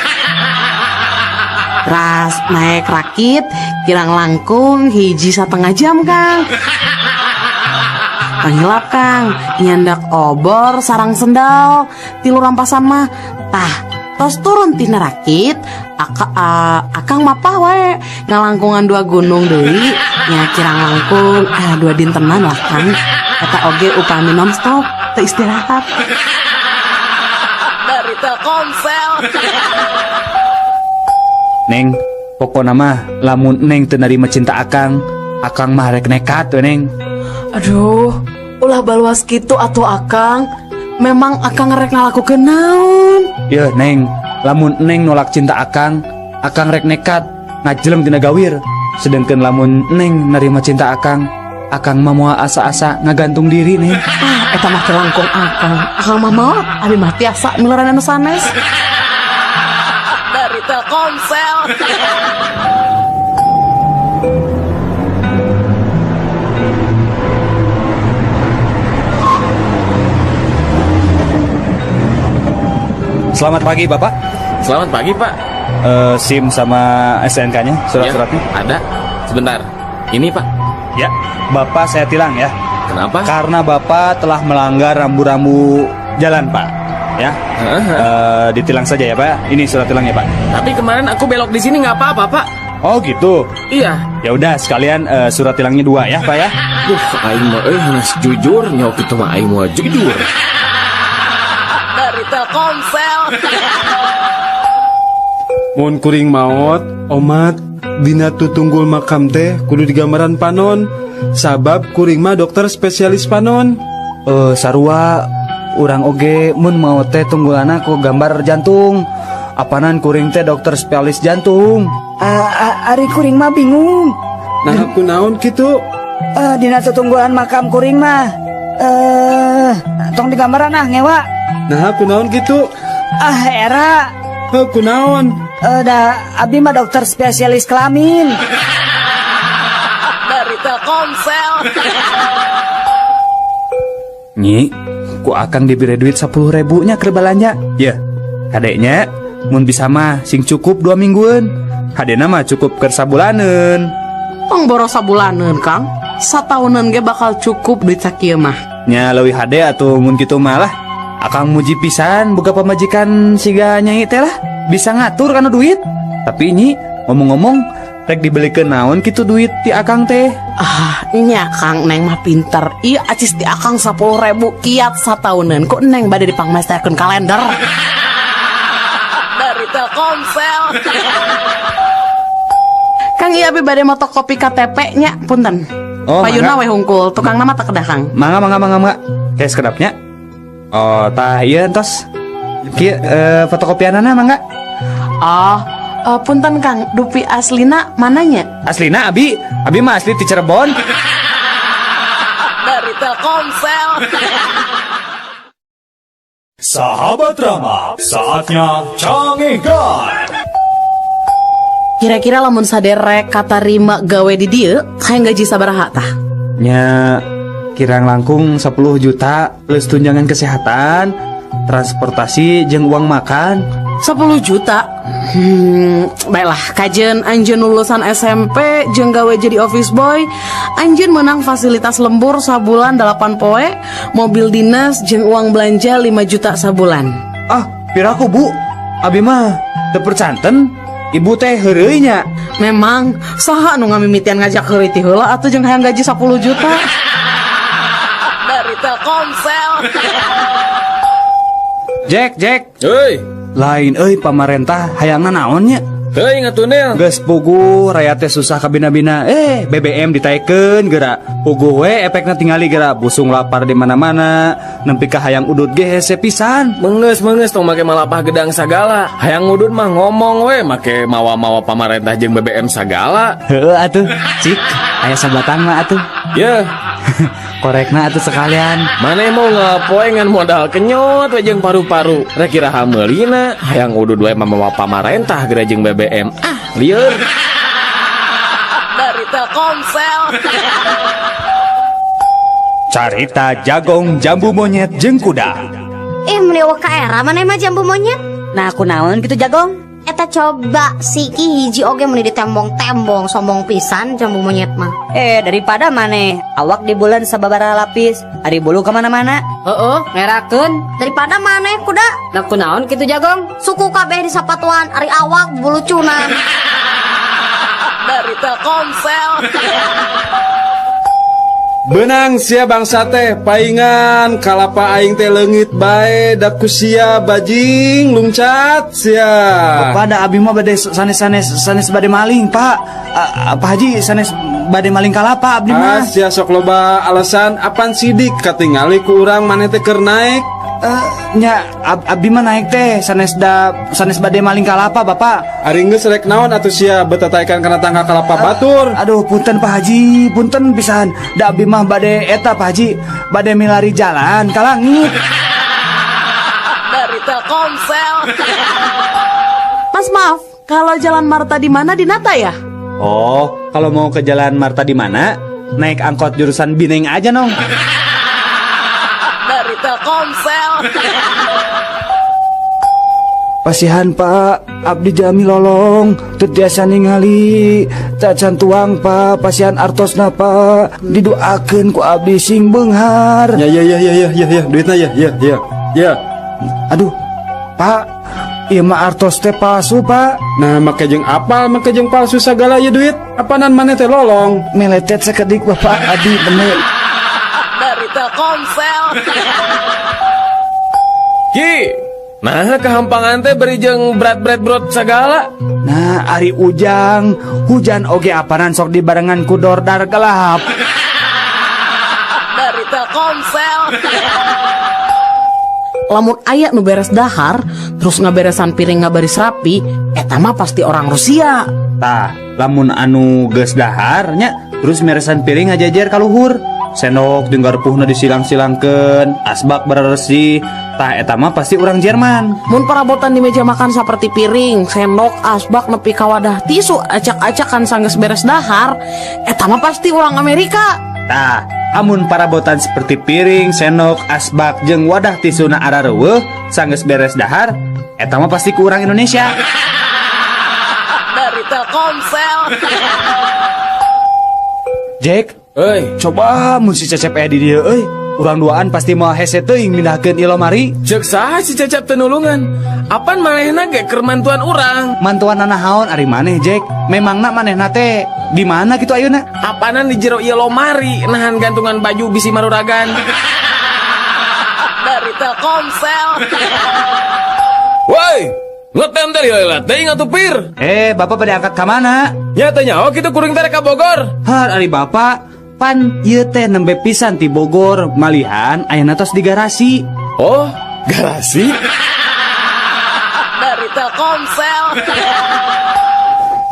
Ras naik rakit kirang langkung 1,5 jam Kang. Panghilap Kang, nyandak obor sarang sendal, 3 rampasan mah. Tah, tos turun tina rakit, akang mapah wae ngalangkungan 2 gunung deui, nya kirang langkung 2 dintenan lah Kang. Eta oge upami nonstop, teu istirahat. Dari Telkomsel. Neng, pokona mah lamun Neng teu narima cinta akang mah rek nekat we Neng. Aduh, ulah baluas kitu atuh akang. Memang akang rek ngalakukeun naon? Yeuh Neng, lamun Neng nolak cinta akang rek nekat ngajlem tina gawir. Sedengkeun lamun Neng narima cinta akang mah moal asa-asa ngagantung diri Neng. Eta mah teu langkung akang mah mau abi mah tiasa miluran anu sanes. Dari Telkomsel. Selamat pagi Bapak. Selamat pagi, Pak. SIM sama SNK-nya, surat-suratnya. Ya, ada. Sebentar. Ini, Pak. Ya, Bapak saya tilang ya. Kenapa? Karena Bapak telah melanggar rambu-rambu jalan Pak. Ya, ditilang saja ya Pak. Ini surat tilangnya Pak. Tapi kemarin aku belok di sini nggak apa-apa, Pak. Oh gitu. Iya. Ya udah sekalian surat tilangnya 2 ya Pak ya. Aing mah harus jujur, nyok itu mah aing mah jujur. Dari Telkomsel. Mun kuring maot, omat dina tutunggul makam teh kudu digambaran panon. Sabab kuring mah dokter spesialis panon. Sarua urang oge mun mau teh tunggulana ku gambar jantung. Apanan kuring teh dokter spesialis jantung. Ari kuring mah bingung. Nah aku naon kitu? Dina tutunggulan makam kuring mah tong digambaran ngewa. Nah aku naon kitu? Era Aku naon? abdi mah dokter spesialis kelamin. Dari Telkomsel. Nyi, ku akan diberi duit 10.000 nya keur balanja. Ya, kadeknya mun bisa mah sing cukup 2 mingguan. Hadena mah cukup keur sabulaneun. Pang boros sabulaneun Kang. Satauneun ge bakal cukup duit sakieu mah. Nya leuwih hade atuh mun kitu mah lah. Akang muji pisan boga pamajikan siga nyai teh lah. Bisa ngatur kana duit. Tapi nyi, ngomong-ngomong rek dibelikeun naon kitu duit ti akang teh? Nya Kang Neng mah pinter. Ieu acis di akang 10.000 kiat satauneun. Kok Neng bade dipangmestekeun kalender? Dari Telkomsel. Kang ieu abi bade moto kopi KTP nya, punten. Oh, Payuna mangga. we hungkul, tukang nama tak kedah Kang. Mangga. Tes kedapnya. Oh, tah ieu entos. Kieu fotokopianana mangga. Punten Kang, dupi aslina mananya? Aslina abi mah asli ti Cirebon. Dari Telkomsel. Sahabat Rama, saatnya cangihkan. Kira-kira lamun saderek katarima gawe di dieu, hayang gaji sabaraha tah? Nya kirang langkung 10 juta plus tunjangan kesehatan, transportasi jeung uang makan. 10 juta. Baiklah, kajen anjeun lulusan SMP jeung gawe jadi office boy, anjeun menang fasilitas lembur sabulan 8 poe, mobil dinas jeung uang belanja 5 juta sabulan. Ah, piraku Bu. Abi mah teu percanten. Ibu teh heureuy nya. Memang saha nu ngamimitian ngajak heureuy ti heula atuh jeung hayang gaji 10 juta. Dari Telkomsel. Jack. Heuy, Lain euy pamarentah hayangna naonnya? heuy ngatunil. Geus puguh raya teh susah kabina-bina. BBM ditaikeun geura. Puguh we efekna tingali geura busung lapar di mana-mana. Nempi ka hayang udut ge hese pisan. Mengeus tong make malapah gedang sagala. Hayang ngudut mah ngomong we make mawa-mawa pamarentah jeung BBM sagala. Heueuh atuh, cik. Aya sabatang mah atuh. Ya, Korekna atuh sekalian. maneh mau ngapoe ngan modal kenyot we jeung paru-paru. Rek kiraha meulina hayang udud we mamawa pamarentah geura jeung BBM. Ah, lieur. Dari Telkomsel. Carita Jagong Jambu Monyet jeung Kuda. Meniwa ka era mana mah jambu monyet? Nah aku naon gitu Jagong. Eta coba si Ki hiji oge meni ditembong-tembong sombong pisan jambu monyet mah. Daripada maneh awak di bulan sababaraha lapis, ari bulu kemana-mana. Ngerakeun. Daripada maneh kuda Nah aku naon gitu Jagong. suku kabeh di sapatuan ari awak bulu cunan. Dari Telkomsel. Benang sia bangsa teh paingan kalapa aing teh leungit bae da ku sia bajing lumcat sia. Pada abi mah bade sanes bade maling, Pak. Pak Haji sanes bade maling kalapa abdi mah. Sia sok loba alasan apan sidik katingali ku urang maneh teh keur naik. Abdi mah naik teh sanes bade maling kalapa, Bapak. Ari geus rek naon atuh sia betataikan kana tangga kalapa batur. Aduh, punten Pak Haji, punten pisan. Da abdi mah bade eta Pak Haji, bade milari jalan ka langit. Dari Telkomsel. Mas maaf, kalau Jalan Marta di mana di Nata ya? Oh, kalau mau ke Jalan Marta di mana? Naik angkot jurusan Bineng aja, Nong. Dari Telkomsel. Pasihan Pak, abdi jami lolong, teu tiasa ningali, cacan tuang Pak, pasihan artosna Pak, didoakeun ku abdi sing beunghar. Ya duitna ya. Aduh, Pak, ieu mah artos teh palsu Pak, Nah make jeung apal make jeung palsu sagala ya duit. Apanan maneh teh lolong. meletet sakedik Bapak, abdi bener. Dari Telkomsel. Ki, nah kehampangan teh beri jeung berat sagala. Nah, ari ujang, hujan oge apanan sok dibarengan ku dordar gelap. Dari Telkomsel. Lamun aya nu beres dahar, terus ngaberesan piring ngabaris rapi, eta mah pasti orang Rusia. Tah, lamun anu geus daharnya, terus meresan piring ngajajar ka luhur. Sendok jeung garpuhna disilang-silangkeun, asbak beresih. Tah eta mah pasti orang Jerman. Mun perabotan di meja makan seperti piring, sendok, asbak, nepi ka wadah tisu, acak-acakan sanggeus beres dahar, eta mah pasti orang Amerika. Tah, amun perabotan seperti piring, sendok, asbak jeung wadah tisuna arareueuh sanggeus beres dahar, eta mah pasti ku urang Indonesia. Dari Telkomsel. Jack, Euy, coba mun si Cecep aya di dieu euy. Urang duaan pasti moal hese teuing mindahkeun ilo mari. cek saha si Cecep teu nulungan. Apan manehna ge keur mantuan urang. Mantuan naon ari maneh, Jack? Memangna manehna teh di mana kitu ayeuna? Apanan di jero ieu lomari nahan gantungan baju bisi maruragan. Dari Telkomsel. Woi, ngetem teh heula teuing atuh pir. Bapak pada angkat ka mana? Nya teh nyaho kitu kuring teh ka Bogor. Har ari bapak, pan ieu teh nembe pisan ti Bogor, malihan ayeuna tos di garasi. Oh, garasi. Dari Telkomsel.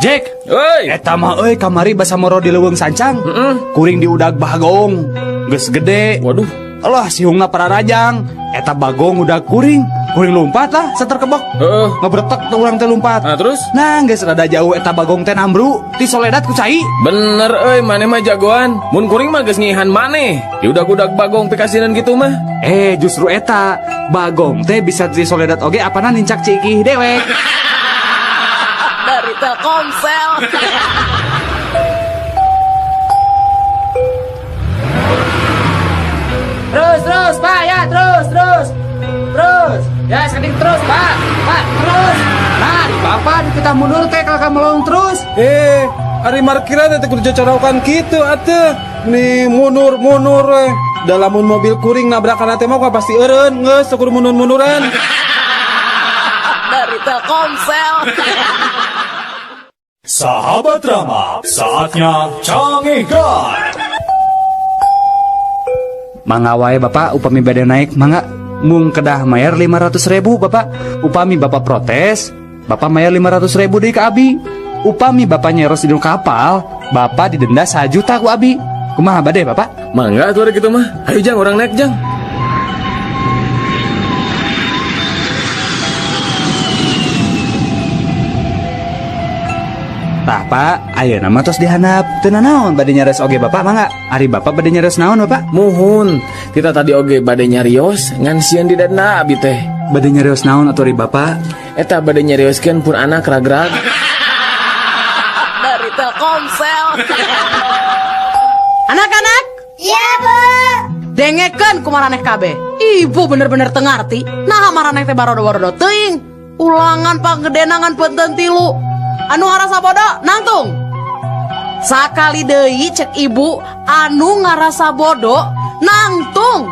Jack, Woi, eta mah euy kamari basa moro di leuweung sancang. Kuring di udag bagong, geus gede. waduh. Allah sihungna para rajang, eta bagong udah kuring, Kuring lompat lah, seter kebok. Heeh. Ngebretek tuh urang teh lompat. Nah terus? Nah, geus rada jauh eta bagong teh nambru ti Soledad ku cai. Bener maneh mah jagoan. Mun kuring mah geus ngihan maneh. Diudag-udag bagong pikasinan gitu mah. Justru eta bagong teh bisa ti Soledad oge apana nincak cikih dewek. Dari Telkomsel. Terus, Pak, ya, terus. Ya, sekali terus, Pak, terus. Nah, Bapak kita mundur teh kalau melong terus. Ari markiran teh kudu cocorokan kitu atuh. Nih mundur we. Dalamun mobil kuring nabrakan teh mah pasti eureun, geus kudu mundur-munduran. Dari Telkomsel. Sahabat Rama, saatnya cangihkan. Mangga wae Bapak, upami bade naik, mangga mung kedah mayar 500.000 Bapak. Upami Bapak protes, Bapak mayar 500.000 deui ka abi. Upami Bapak nyeros di kapal, Bapak didenda 1 juta ku abi. Kumaha bade Bapak? Mangga atuh gitu mah. Ayo Jang, orang naik Jang. Tah Pak, ayeuna mah tos dihandap. Teu naon bade nyares oge Bapak mangga. Ari Bapak bade nyares naon Bapak? Muhun. Kita tadi oge bade nyarios ngan sieun didenda abi teh. Bade nyarios naon atuh ari Bapak? Eta bade nyarioskeun pun anak ragrag. Dari Telkomsel. Anak-anak? Iya, Bu. Dengekeun kumaraneh kabeh. Ibu bener-bener teu ngarti. Nah maraneh teh barodo-barodo teuing. Ulangan panggedenangan peunteu tilu. Anu ngarasa bodoh nangtung. Sakali deui cek ibu anu ngarasa bodoh nangtung.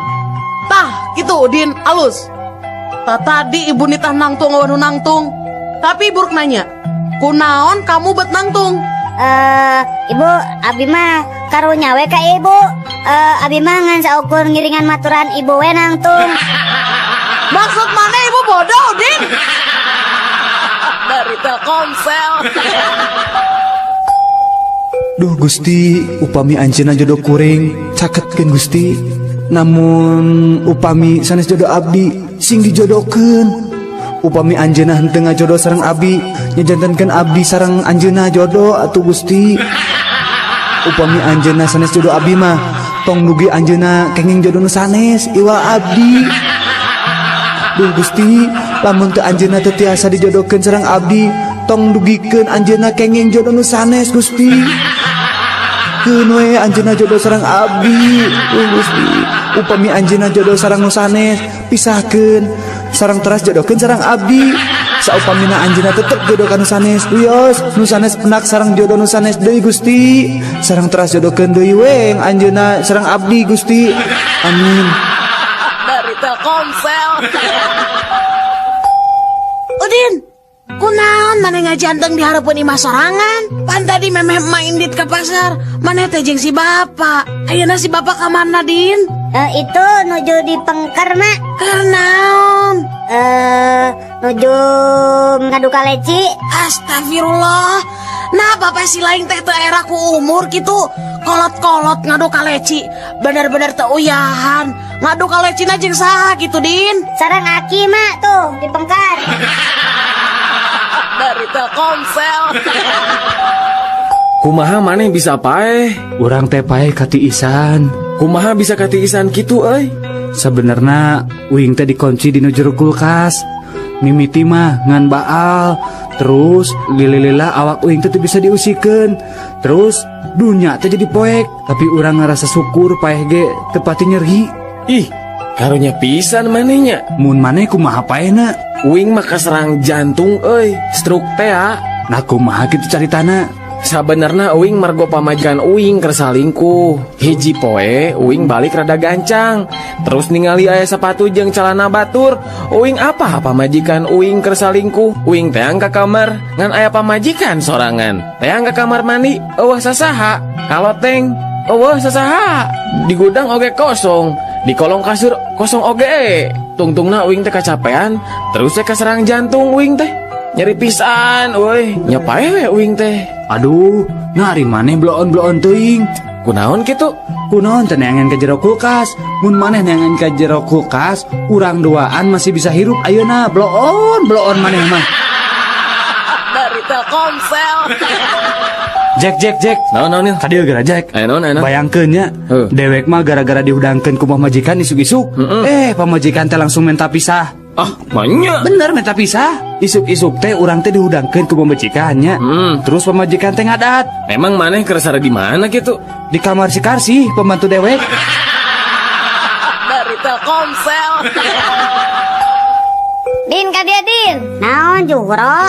Tah gitu Udin alus. Tadi ibu nitah nangtung anu nangtung. Tapi ibu nanya, kunaon kamu bet nangtung? Ibu, abi mah karunya we ka ibu. Abi mah ngan saukur ngiringan maturan ibu we nangtung. Maksud mana ibu bodoh Udin? Dari Telkomsel. Duh Gusti, upami anjeunna jodoh kuring, caketkeun Gusti. Namun upami sanes jodoh abdi sing dijodohkeun. Upami anjeunna henteu ngajodoh sareng abdi, nyajantenkeun abdi sareng anjeunna jodoh atuh Gusti. Upami anjeunna sanes jodoh abdi mah, tong dugi anjeunna kenging jodoh nu sanes iwa abdi. Duh Gusti, lamun teu anjeunna teu tiasa dijodohkeun sareng abdi, tong dugikeun anjeunna kenging jodoh nu sanes Gusti. Keun we anjeunna jodoh sareng abdi. Duh Gusti, upami anjeunna jodoh sareng nu sanes, pisahkeun sareng teras jodohkeun sareng abdi. Saupamina anjeunna tetep jodoh ka nu sanes, wios nu sanes penak sareng jodoh nu sanes deui Gusti. Sareng teras jodohkeun deui weng anjeunna sareng abdi Gusti. Amin. Dari Telkomsel. Udin, kunaon maneh ngajanteng di hareupeun imah sorangan? Pan tadi memeh main dit ke pasar, maneh teh jeung si bapak. Ayeuna si bapak ka mana, Din? Itu nuju di Pengker, Mak. Kernaon? Nuju ngadu kaleci. Astagfirullah. Nah bapak si lain teh teu era ku umur gitu. Kolot-kolot ngadu kaleci. Bener-bener teu uyahan. Ngadu kalecina jeung saha gitu, Din? Sareng Aki, Mak, tuh di Pengker. Dari Telkomsel. Kumaha maneh bisa paeh? Urang teh pae katiisan. Kumaha bisa katiisan kitu euy? Sebenarnya uing teh dikunci di jero kulkas. Mimiti mah ngan baal. Terus lila awak uing teh bisa diusikeun. Terus dunya teh jadi poek. Tapi urang ngerasa syukur paeh ge teu pati nyeri. Ih, karunya pisan manehnya. Mun maneh kumaha paehna? Uing mah kaserang jantung euy, stroke teh ya. Nah kumaha kitu caritana? Sabenerna uing margo pamajikan uing keur salingkuh. Hiji poe uing balik rada gancang. Terus ningali aya sepatu jeung calana batur. Uing apa pamajikan uing keur salingkuh? Uing teang ka kamar ngan aya pamajikan sorangan. Teang ka kamar mandi, eueuh sasaha? Kaloteng, eueuh sasaha? Di gudang oge kosong, di kolong kasur kosong oge. Tungtungna uing teh kacapean, terus teh kaserang jantung uing teh. Nyeri pisan, woi. Nyapae we uing teh. Aduh, nari maneh bloon-bloon teuing. Kunaon gitu? Kunaon teh neangan ke jero kulkas. Mun maneh neangan ke jero kulkas, urang duaan masih bisa hirup ayeuna. Bloon maneh mah. Dari Telkomsel. Jack. Naon nih? Kadieu geura Jack. Naon. Bayangkeun nya, dewek mah gara-gara dihudangkeun ku majikan isuk-isuk. Pamajikan teh langsung minta pisah. Ah, manya. Bener minta pisah. Isuk-isuk teh urang teh dihudangkeun ku pamajikannya. Terus pamajikan teh ngadat. Emang maneh keresara di mana gitu? Di kamar si Karsi, pembantu dewek. Dari Telkomsel. Din kadia Din. Naon juro?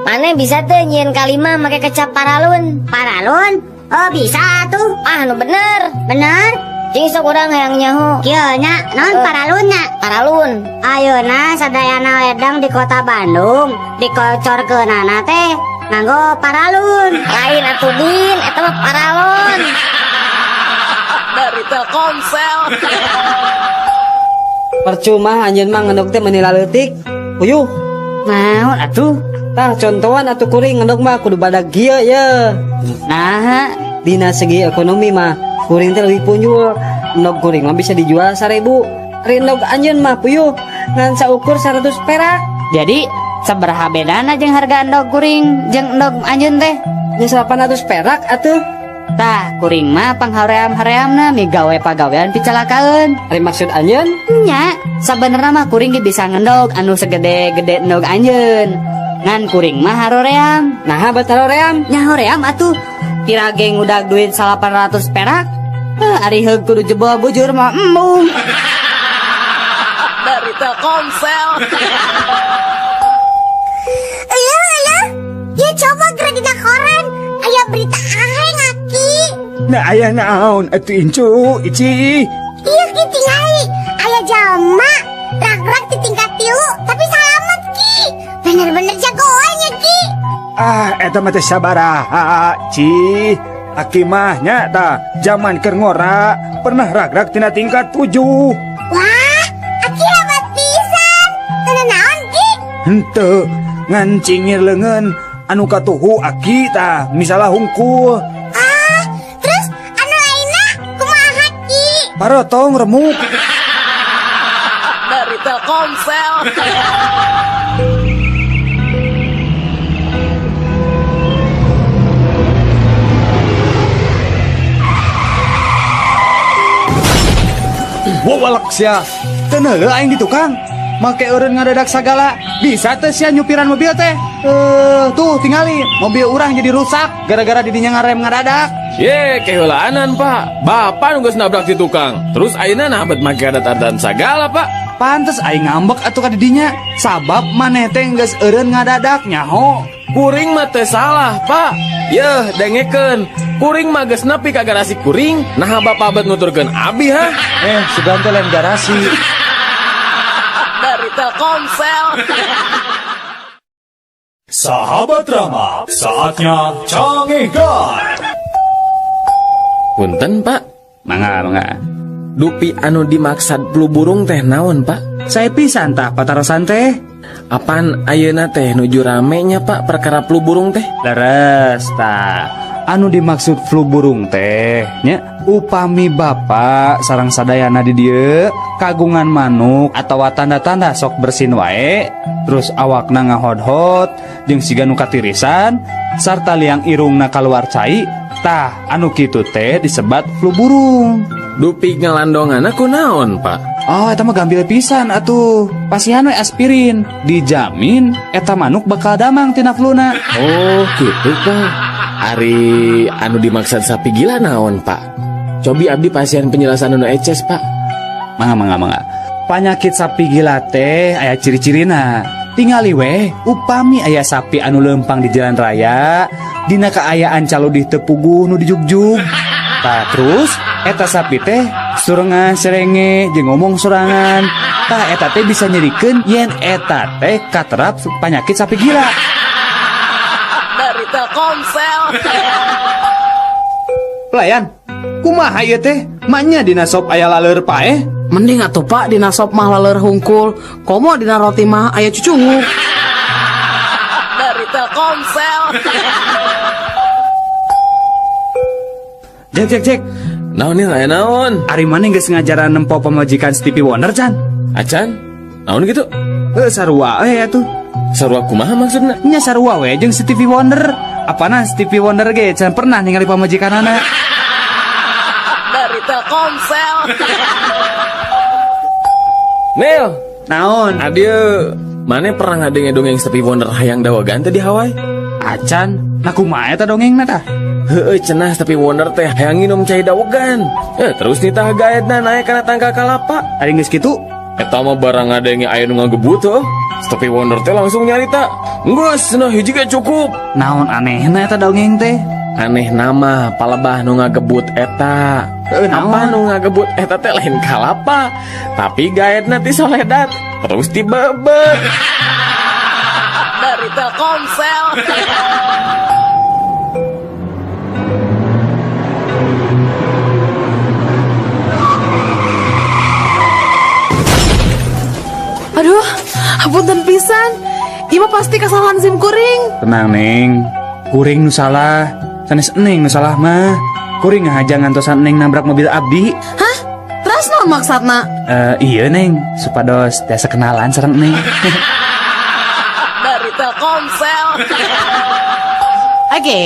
Mana bisa tuh nyieun kalima make kecap paralun? Paralun? Oh bisa tuh. Ah nu bener. Bener? Cing sok urang hayang nyaho. Kieu nya, naon paralun nya? Paralun. Ayeuna sadayana wedang di kota Bandung dikocorkeunana teh nganggo paralun. Lain atuh Din, eta mah paralun. Dari Telkomsel. Percuma anjeun mah ngendog teh menila leutik. Puyuh. Naon atuh? Tah contohan atuh kuring ngendog mah kudu badag kieu ye. Nah, Dina segi ekonomi mah kuring teh leuwih punjul. Endog kuring mah bisa dijual 1.000. Ari endog anjeun mah puyuh ngan saukur 100 perak. jadi sabaraha bedana jeung harga endog kuring jeung endog anjeun teh? Nya 800 perak atuh. Tah, kuring mah panghaream-hareamna migawe pagawean picalakaeun. Ari maksud anjeun? Nya, sabenerna mah kuring ge bisa ngendog anu segede-gede endog anjeun. Ngan kuring mah haroream. Nah, bat haroream. Nya hoream atuh. Kira geng udah duit 800 perak. Ari heug kudu jebol bujur mah embung. Dari Telkomsel. Eueuh, ya coba gerak dina koran. Aya berita aheng aki. Nah aya naon atuh Incu, Ici? Iya ki tingali. Aya jalma rak-rak di tingkat 3 tapi selamat ki. Bener-bener jagoan ya ki. Eta mah teh sabaraha, Ci. Aki mah nya tah zaman keur ngora pernah rak-rak tina tingkat 7. Wah, aki hebat pisan. Teu naon ki? Henteu ngan cingir leungeun anu katuhu aki tah misalah hungkul. Terus anu lainna kumaha ki? Parotong remuk. Dari Telkomsel. Wawalak sia. Teu neuleuh aing di tukang. Make eureun ngadadak sagala. Bisa teh sia nyupiran mobil teh. Tuh tingali mobil urang jadi rusak gara-gara didinya ngarem ngadadak. Ye, kehulaanan Pak. Bapak nunggu nabrak di tukang. Terus ayeuna nah bet make adat-adat sagala Pak. Pantes aing ngambek atuh ka didinya. Sabab maneh teh geus eureun ngadadak nyaho. Kuring mah teu salah Pak. Yeuh, dengekeun. Kuring mah geus nepi ka garasi kuring. Nah bapak bet nuturkeun abi ha. Sugan teh lain garasi. Dari Telkomsel. Sahabat Rama, saatnya Cangehkan. Punten Pak. Mangga. Dupi anu dimaksad flu burung teh naon Pak? Saya pisan tah patarosan teh. Apaan ayeuna teh nuju ramenya Pak perkara flu burung teh? Leres tah. Anu dimaksud flu burung teh nya upami bapak sareng sadayana di dieu kagungan manuk atawa tanda-tanda sok bersin wae, terus awakna ngahodhot jeung siga nu katirisan sarta liang irungna kaluar cai, tah anu kitu teh disebat flu burung. Dupi ngalandongana kunaon Pak? Oh, eta mah gambil pisan atuh. Pasihan we aspirin, dijamin eta manuk bakal damang tina fluna. Oh gitu Pak. Ari anu dimaksud sapi gila naon Pak? Cobi abdi pasien penjelasan anu eces Pak. Mangga. Panyakit sapi gila teh aya ciri-cirina. Tingali weh upami aya sapi anu lempang di jalan raya, dina kaayaan caludih teu puguh nu dijugjug. Tah terus eta sapi teh surengan serenge jeung ngomong sorangan. Tah eta teh bisa nyerikeun yen eta teh katerap panyakit sapi gila. Dari Telkomsel. Pelayan, kumaha ieu teh? Manya dina sop aya laleur paeh? Mending atuh Pak dina sop mah laleur hungkul. Komo dina roti mah aya cucungu. Dari Telkomsel. Cek. Naon nih aya naon? Ari mana geus ngajaran nempo pemajikan Stevie Wonder can? Acan? Naon gitu? Sarua atuh. Sarua kumaha maksudna? Nya sarua we jeung Stevie Wonder. Apana Stevie Wonder ge can pernah ningali pamajikanana. Dari Telkomsel. Nel, Naon? adieu. Mana pernah ngadenge-dongeng Stevie Wonder hayang dawagan teh di Hawaii? Acan, nah kumaha eta dongengna tah? Heueuh cenah Stevie Wonder teh hayang nginum cai dawagan. Terus nitah gaetna naik kana tangka kalapa. Ari geus kitu? Eta mah barang ngadenge aya nu ngagebut heuh. Stevie Wonder teh langsung nyarita. Geus cenah hiji ge cukup. Naon anehna eta dongeng teh? Aneh nama palebah nu ngagebut eta. Apa nu ngagebut eta teh lain kalapa, tapi gaetna ti Soledad. Terus ti bebet. Dari Telkomsel. Aduh, hapunten pisan. Ima pasti kesalahan SIM kuring. Tenang Neng, kuring nu salah. Sanes Neng nu salah mah. Kuring ngahaja ngantosan Neng nabrak mobil abdi. Hah? Terus naon maksudna? Iya Neng, supados tiasa kenalan sareng Neng. Dari Telkomsel. Oke.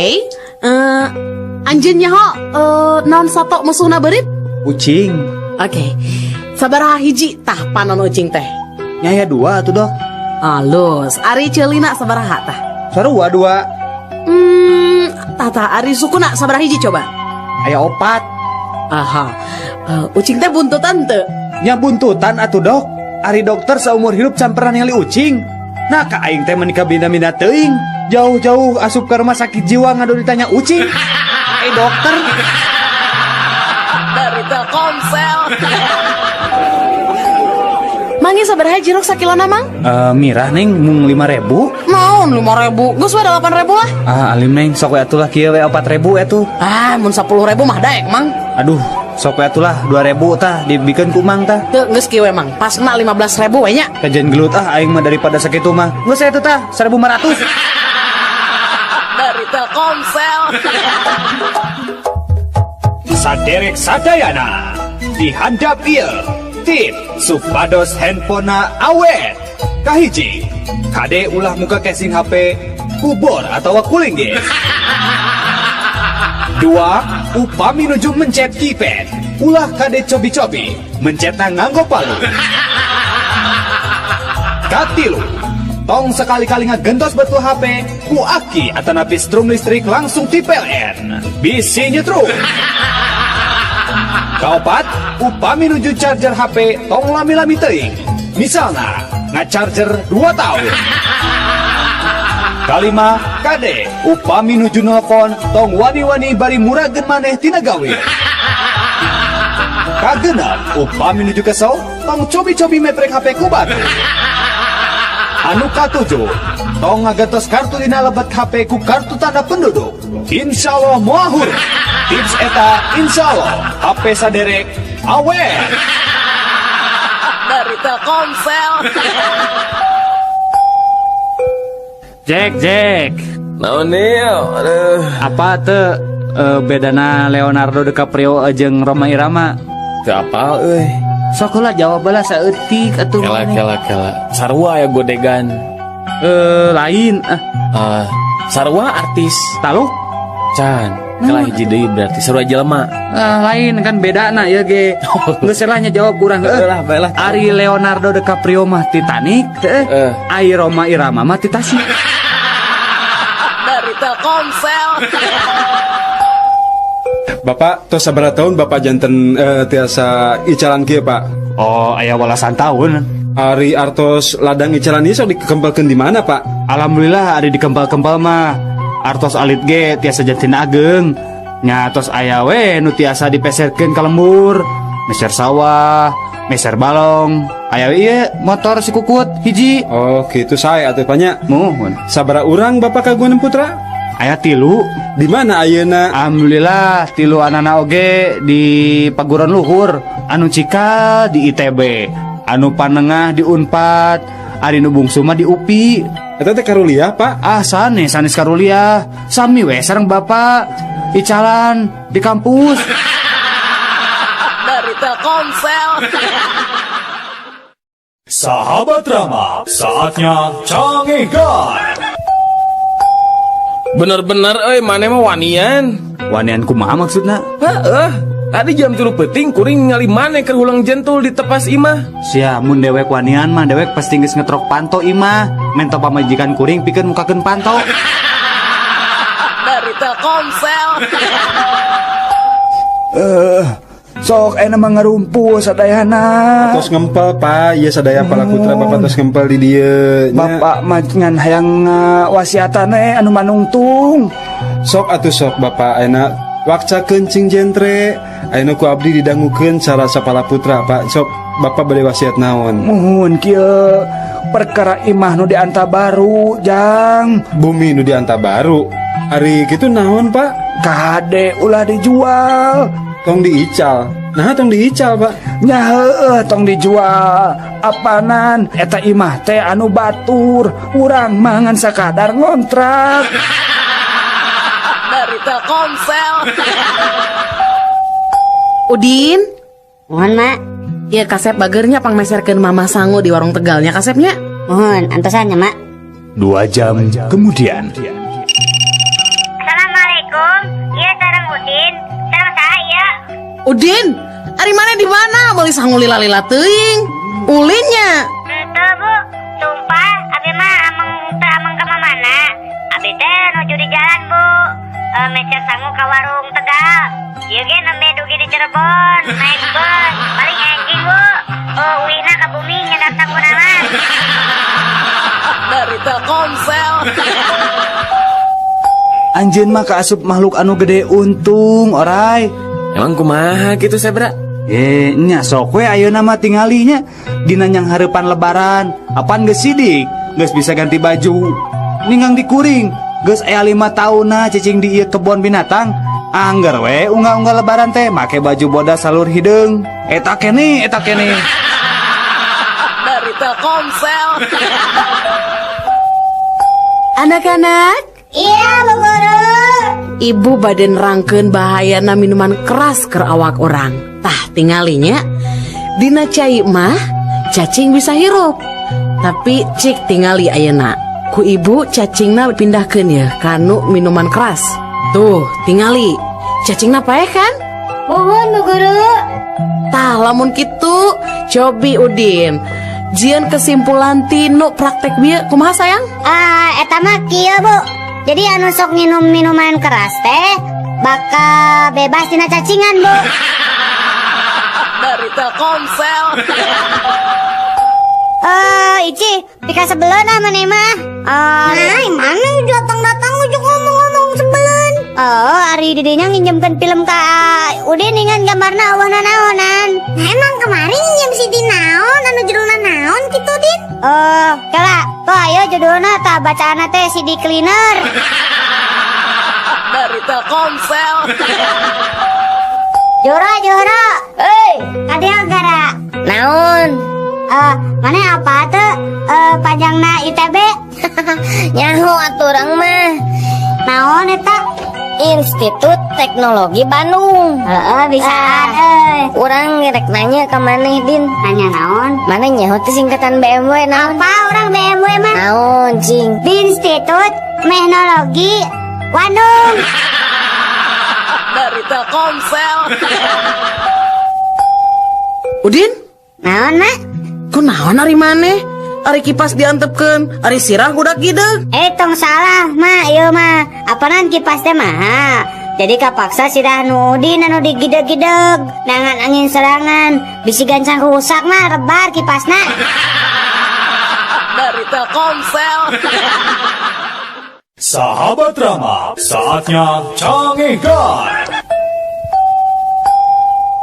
Anjeun nyaho naon sato musuhna beurit? Ucing, Oke. Sabaraha hiji tah panon ucing teh? nyaya 2 atuh dok. Alus, ari ceulina sabaraha tah? Sarua 2, Tata ari sukuna sabaraha hiji coba? aya 4. Aha. Ucing teh buntutan teu? Nya buntutan atuh dok. Ari dokter seumur hidup can pernah ningali ucing. Nah ka aing teh menikah bina-bina teuing. Jauh-jauh asup ke rumah sakit jiwa ngadu ditanya ucing. Dokter. Dari Telkomsel. Mangi sabaraha jeruk sakilona mang? Mirah Neng mung 5.000. Naon 5.000? Geus we 8.000 lah. Alim Neng sok we atuh lah kieu we 4.000 atuh. Mun 10.000 mah daek mang. Aduh, sok we atuh lah 2.000 tah dibikeun ku Mang tah. Teu geus kieu we mang. Pasna 15.000 we nya. Kajian gelut aing mah daripada sakitu mah. Geus atuh tah 1.500. Dari Telkomsel. Saderek sadayana dihandap ieu tip supados handphonena awet. Kahiji, kade ulah muka casing HP kubur atau kuling ge. 2, upami nuju mencet keypad, ulah kade cobi-cobi mencetna nganggo palu. Katilu, tong sekali-kali ngagentos betul HP ku aki atau napi strum listrik langsung ti PLN. Bisi nyetrum. Kaopat, upami nuju charger HP tong lami-lami teuing. Misalna, ngacharger 2 tahun. Kalima, kade, upami nuju nelpon tong wani-wani bari murageun maneh tina gawe. Kagenep, upami nuju kesel tong cobi-cobi meprek HP ku batu. Anu katujuh, tong ngagantos kartu dina lebet HP ku kartu tanda penduduk. Insya Allah moahur. Tips eta insya Allah HP saderek awet. Dari Telkomsel. Jack. Naon Nel? Aduh. Apa teu bedana Leonardo DiCaprio jeung Rhoma Irama? Teu apal euy. Sok heula jawab bae saeutik atuh. Kela. Sarua aya godegan. Lain Sarua artis. taluk. Can. Kela hiji deui berarti sarua jelema. Lain kan bedana ya ge. Geus selahnya jawab kurang Baiklah. Ari Leonardo DiCaprio mah Titanic, Ai Rhoma Irama mah Titanic. Dari Telkomsel. Bapak tos sabaraha tahun Bapak janten tiasa icalan kieu Pak? Oh, aya walasan tahun. Ari artos ladang icalan ieu sok dikempelkeun di mana Pak? Alhamdulillah ari dikempal-kempal mah. Artos alit ge tiasa jantin ageng. Nya tos aya we nu tiasa dipeserkeun ka lembur. Meser sawah, meser balong. Aya ieu motor si Kukut hiji. Oh, gitu saya atuh Panya. Muhun. Sabaraha urang Bapak kagungan putra? Aya 3. Di mana ayeuna? Alhamdulillah 3 anana oge di paguron luhur. Anu cika di ITB, anu panengah di Unpad, ari nu bungsu mah di UPI. Eta teh karuliah Pak? Sanes karuliah. Sami we sareng Bapak. icalan di kampus. Dari Telkomsel. Sahabat Rama, saatnya canggihkan. Bener-bener mana mah wanian. Wanian kumaha maksudna? Tadi jam 3 peting kuring ngali mana keur ulang jentul di tepas imah. Sia mun dewek wanian mah dewek pasti geus ngetrok panto imah. Mento pamajikan kuring pikeun mukakeun panto. Dari Telkomsel. Sok ena mah ngarumpu sadayana. Tos ngempel pak, iya sadaya pala putra bapak tos ngempel di dia. Bapak mah ngan hayang wasiatan anu manungtung. Sok atuh sok bapak enak wakca kencing jentre. Ayeuna ku abdi didangukeun cara sapala putra pak. Sok bapak bade wasiat naon? Muhun kieu perkara imah nu dianta baru jang. Bumi nu dianta baru. Ari gitu naon pak? Kade ulah dijual. Tong diical. Nah tong diical pak. Nya heueuh tong dijual. Apanan eta imah teh anu batur. Urang mangan sakadar ngontrak. Dari Telkomsel. Udin, Mohon mak. ya kasep bagernya pangmeserkeun mama sangu di warung Tegalnya kasepnya. Mohon antosannya mak. 2 jam kemudian. Assalamualaikum. Iya sareng Udin. Sareng saya. Udin, ari mana di mana? Beli sangu lila-lila teuing. Ulinnya. Ente bu. Sumpah. Abi mah ameng ke mana? Abi teh nuju di jalan bu. Mecer sangu ke warung Tegal. Ieu ge nembe dugi di Cirebon. Naik bus. Paling anjing bu. Uina ke bumi nyedak sangu naman. Dari Telkomsel. Anjeun mah kaasup makhluk anu gede untung orai. Emang kumaha gitu Sebra? Nya sok we ayeuna mah tingalinya dina nyang hareupan lebaran. Apaan geus sidik? Geus bisa ganti baju. Ningang dikuring. Geus aya 5 taunna cicing di ieu kebon binatang. Angger we unggah-unggah lebaran teh make baju bodas salur hideung. Eta kene. Dari Telkomsel. Anak-anak, Iya bu guru. ibu badan rangkeun bahayana minuman keras keur awak orang. Tah tingalinya dina cai mah cacing bisa hirup. Tapi cik tingali ayeuna. Ku ibu cacingna pindahkeun ya kanu minuman keras. Tuh, tingali. Cacingna paeh kan? Mohon bu guru. Tah lamun kitu, cobi Udin. Jian kesimpulan tinu praktek bieu kumaha sayang? Eta mah kieu bu. Jadi anu sok minum minuman keras teh bakal bebas dina cacingan bu. Dari Telkomsel. Ici, pika sebelen ah mana mah. Mana datang ujuk ngomong sebelen. Ari didinya nginjemkeun film ka Udin dengan gambarna awana naonan. Emang kemarin nginjem si naon anu judulna naon kitu Din? Kala, tuh ayo judulna tah bacaana teh CD Cleaner. Dari Telkomsel. Jora. Kadang gara. Naon? Mana apa tuh? Panjangna ITB. Nyaho aturang mah. Naon eta? Institut Teknologi Bandung. Bisaan urang ngerek nanya ke maneh Din. Nanya naon? Mana nyaho teh singkatan BMW naon? Apa urang BMW mah? Naon cing? Institut Teknologi Bandung. Dari Telkomsel. Udin, Naon mak? kunaon ari maneh? Ari kipas diantepkeun, ari sirah budak gideug. Tong salah mah, ieu mah. Apanan kipas teh mah. Jadi kapaksa sirah nu Udin anu digideg-gideg. Nangan angin serangan, bisi gancang rusak mah rebar kipasna. Dari Telkomsel. Sahabat Rama, saatnya canggihkan.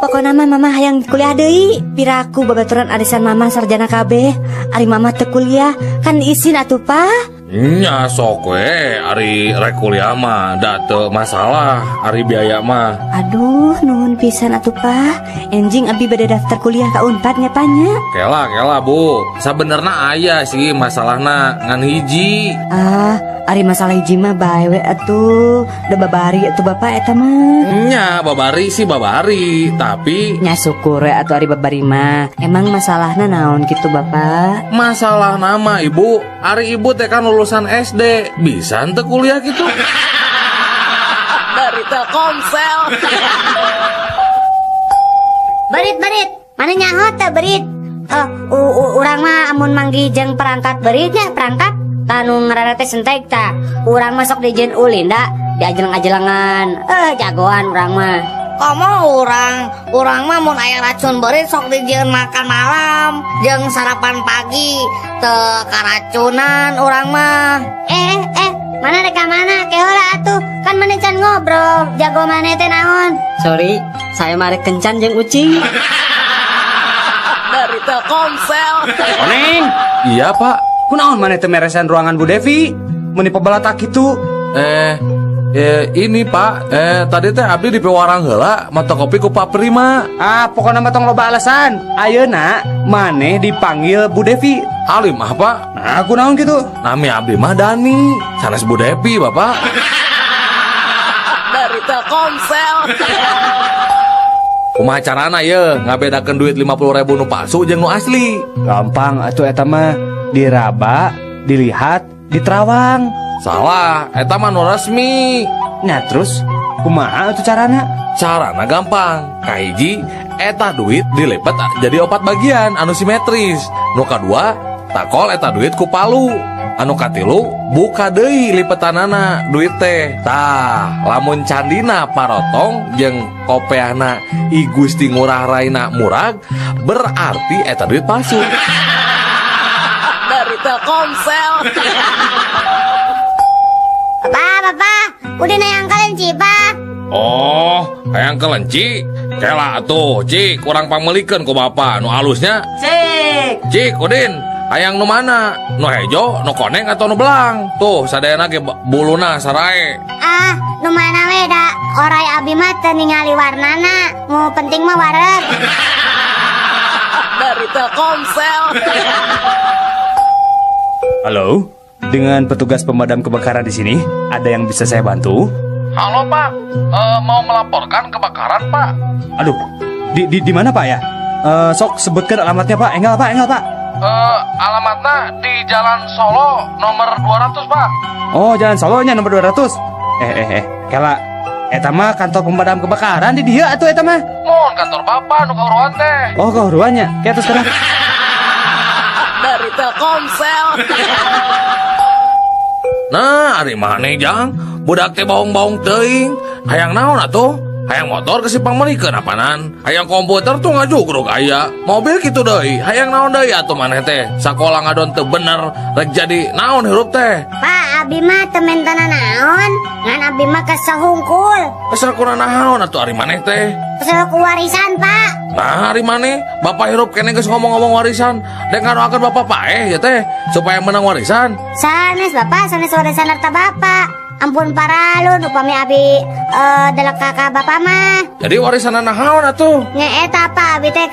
Pokokna mah mama hayang kuliah deui. Piraku babaturan arisan mama sarjana kabeh. Ari mama teu kuliah kan izin atuh pa. Nya sok we ari rek kuliah mah da teu masalah ari biaya mah. Aduh nuhun pisan atuh pa. Enjing abi bade daftar kuliah ka Unpad nya panya. Kela Bu, sabenerna aya sih masalahna ngan hiji. ari masalah hiji mah bae we atuh. Da babari atuh Bapak eta mah. Nya babari sih babari, tapi Nya syukur we atuh ari babari mah. Emang masalahna naon gitu Bapak? masalah nama ibu, ari ibu teh kan lulusan SD, bisa ente kuliah gitu. Dari Telkomsel. Berit, mana nyaho teh berit? Urang mah amun manggi jeung perangkat beritnya perangkat tanu ngarana teh sentek tah. Urang mah sok dijieun ulin da, diajelang-ajelangan. Jagoan urang mah. Komo urang mah mun aya racun berit sok dijieun makan malam jeung sarapan pagi teu karacunan urang mah. Mana reka mana kehola atuh. Kan mana can ngobrol. Jago mana teh naon? Sorry, saya mari kencan jeung ucing. Dari Telkomsel. Oneng, Iya pak. kunaon maneh teh meresan ruangan Bu Devi? Mun dipabalatak kitu. Ini pak, tadi teh abdi di pewarang heula mata kopi ku Pak Prima. Pokona mah tong loba alasan. Ayeuna maneh dipanggil Bu Devi. Alim ah pak. Nah, kunaon kitu? Nami abdi mah Dani, sanes Bu Devi bapak. Dari Telkomsel. Kumaha carana ye ngabedakeun duit 50.000 nu palsu jeung nu asli? Gampang atuh eta mah. Diraba, dilihat, diterawang. Salah, eta mah nu resmi. Nah terus kumaha atuh carana? Carana gampang. Kahiji, eta duit dilipat jadi 4 bagian anu simetris. Nu kadua, takol eta duit ku palu. Anu katilu, buka deui lipetanana duit teh. Tah, lamun candina parotong jeung kopeana I Gusti Ngurah Raina murag, berarti eta duit palsu. Dari Telkomsel. Bapak, udah nayang kalian cipa. Oh, hayang kelenci. Kela atuh, Cik, kurang pamelikeun ku Bapak nu alusnya. Cik, Udin, hayang nu mana? Nu hejo, nu koneng atau nu belang? Tuh, sadayana ge buluna sarae. Nu mana we da orai abi mah teu ningali warnana. Mu penting mah wareg. Dari Telkomsel. Halo, dengan petugas pemadam kebakaran di sini, ada yang bisa saya bantu? Halo Pak, mau melaporkan kebakaran Pak. Aduh, di mana Pak ya? Sok sebutkan alamatnya Pak. Enggak Pak. Alamatnya di Jalan Solo nomor 200 Pak. Oh, Jalan Solonya nomor 200. Kela, eta mah kantor pemadam kebakaran di dia atuh eta mah. Mohon kantor Bapak nu kauruan teh. Oh, kauruannya. Ke atas sekarang. Dari Telkomsel. Nah, ari maneh jang, budak teh baung-baung teuing. Hayang naon atuh? Hayang motor ke si pamerikeun apanan? Hayang komputer tuh ngajugrug aya. Mobil kitu deui. Hayang naon deui atuh maneh teh? Sakola ngadon teu bener, rek jadi naon hirup teh? Pak, abi mah teu mentana naon. Ngan abi mah kesel hungkul. Kesel kurang naon atuh ari maneh teh? Kesel ku warisan, Pak. Nah, hari maneh Bapak hirup kene geus ngomong-ngomong warisan. Dek ngadoakeun Bapak paeh ya teh supaya menang warisan. Sanes Bapak, sanes warisan harta Bapak. Ampun paralun upami abi delek kakak Bapak mah. Jadi warisan naon atuh? Nya eta Pak abi teh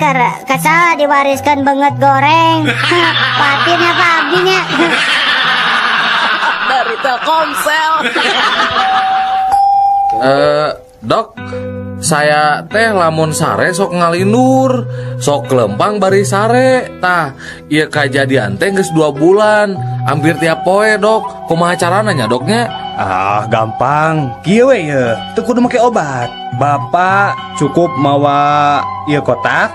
kesel diwariskan banget goreng. Patinnya Pak abinya. Dari Telkomsel. Dok, saya teh lamun sare sok ngalindur, sok kelempang bari sare. Tah, ieu kajadian teh geus 2 bulan, hampir tiap poe, Dok. Kumaha carana nya, Doknya? Gampang. Kieu we ye, teu kudu make obat. Bapak cukup mawa ieu kotak,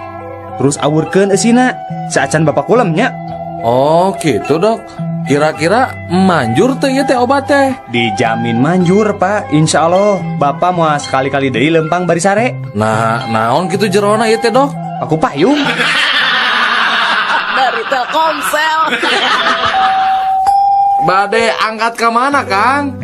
terus awurkeun eusina. Saacan Bapak kulemnya. Oh, gitu, Dok. Kira-kira manjur teh ieu teh obat teh? Dijamin manjur, Pak. Insya Allah, Bapak mau sekali-kali deui lempang bari sare. Nah, naon kitu jerona ieu teh, Dok? Aku payung. Dari Telkomsel. Bade angkat ke mana, Kang?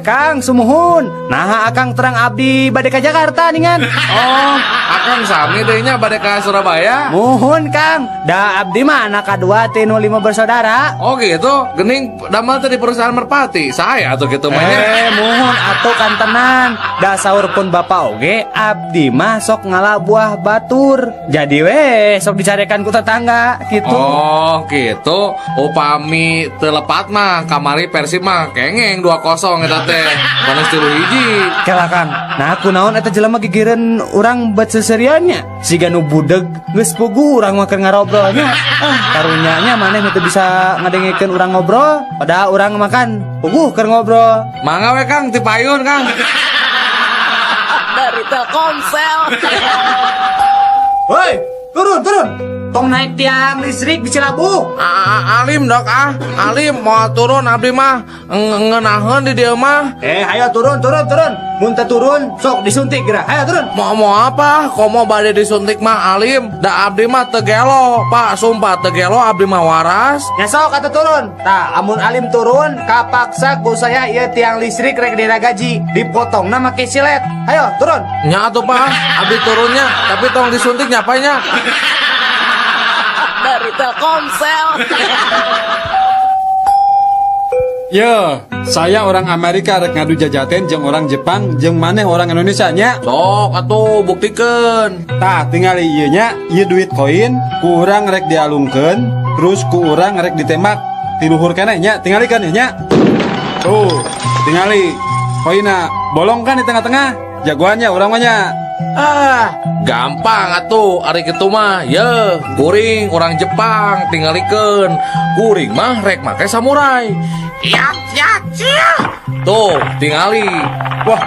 Kang, sumuhun. Nah, Akang terang abdi bade ka Jakarta ningan. Oh, Akang sami deui nya bade ka Surabaya. Muhun, Kang. Da abdi mah anak kadua ti nu 5 bersaudara. Oh gitu, gening damel teh di perusahaan Merpati. Saya atuh kitu mah nya. Muhun atuh kan tenan. Da saur pun Bapak oge abdi mah sok ngalah buah batur. Jadi we sok dicarekan ku tetangga gitu. Oh gitu, upami teu lepat mah kamari Persib mah kengeng 2-0 eta teh. Panas 3-1. Kelakan, nah aku naon eta jelema gigireun urang bet seseriannya. Siga nu budeg geus puguh urang mah keur ngarobrolnya. Karunyanya maneh teu bisa ngadengikeun urang ngobrol, padahal urang makan puguh keur ngobrol. Mangga we Kang, ti payun Kang. Dari Telkomsel. Woi, turun. Tong naik tiang listrik di Cilabu. Alim dok Alim mau turun abdi mah ngenaheun di dieu mah. Ayo turun. Mun teu turun sok disuntik geura. Ayo turun. Mau apa? Komo bade disuntik mah Alim. Da abdi mah teu gelo, Pak. Sumpah teu gelo abdi mah waras. Ya sok atuh turun. Tah, amun Alim turun, kapaksa ku saya ieu tiang listrik rek diragaji, dipotongna make silet. Ayo turun. Nya atuh Pak, abdi turunnya, tapi tong disuntik nyapanya. Dari Telkomsel. Yo, saya orang Amerika rek ngadu jajaten jeung orang Jepang jeung maneh orang Indonesia nya. Sok atuh buktikeun. Tah tinggal ieu nya, ieu duit koin ku urang rek dialungkeun, terus ku urang rek ditembak ti luhur keneh nya, tingalikeun ieu nya. Tuh, tingali koina bolong kan di tengah-tengah. Jagoannya urang mah nya. Gampang atuh ari kitu mah. Ye, kuring orang Jepang tingalikeun. Kuring mah rek make samurai. Ya. Tuh, tingali. Wah,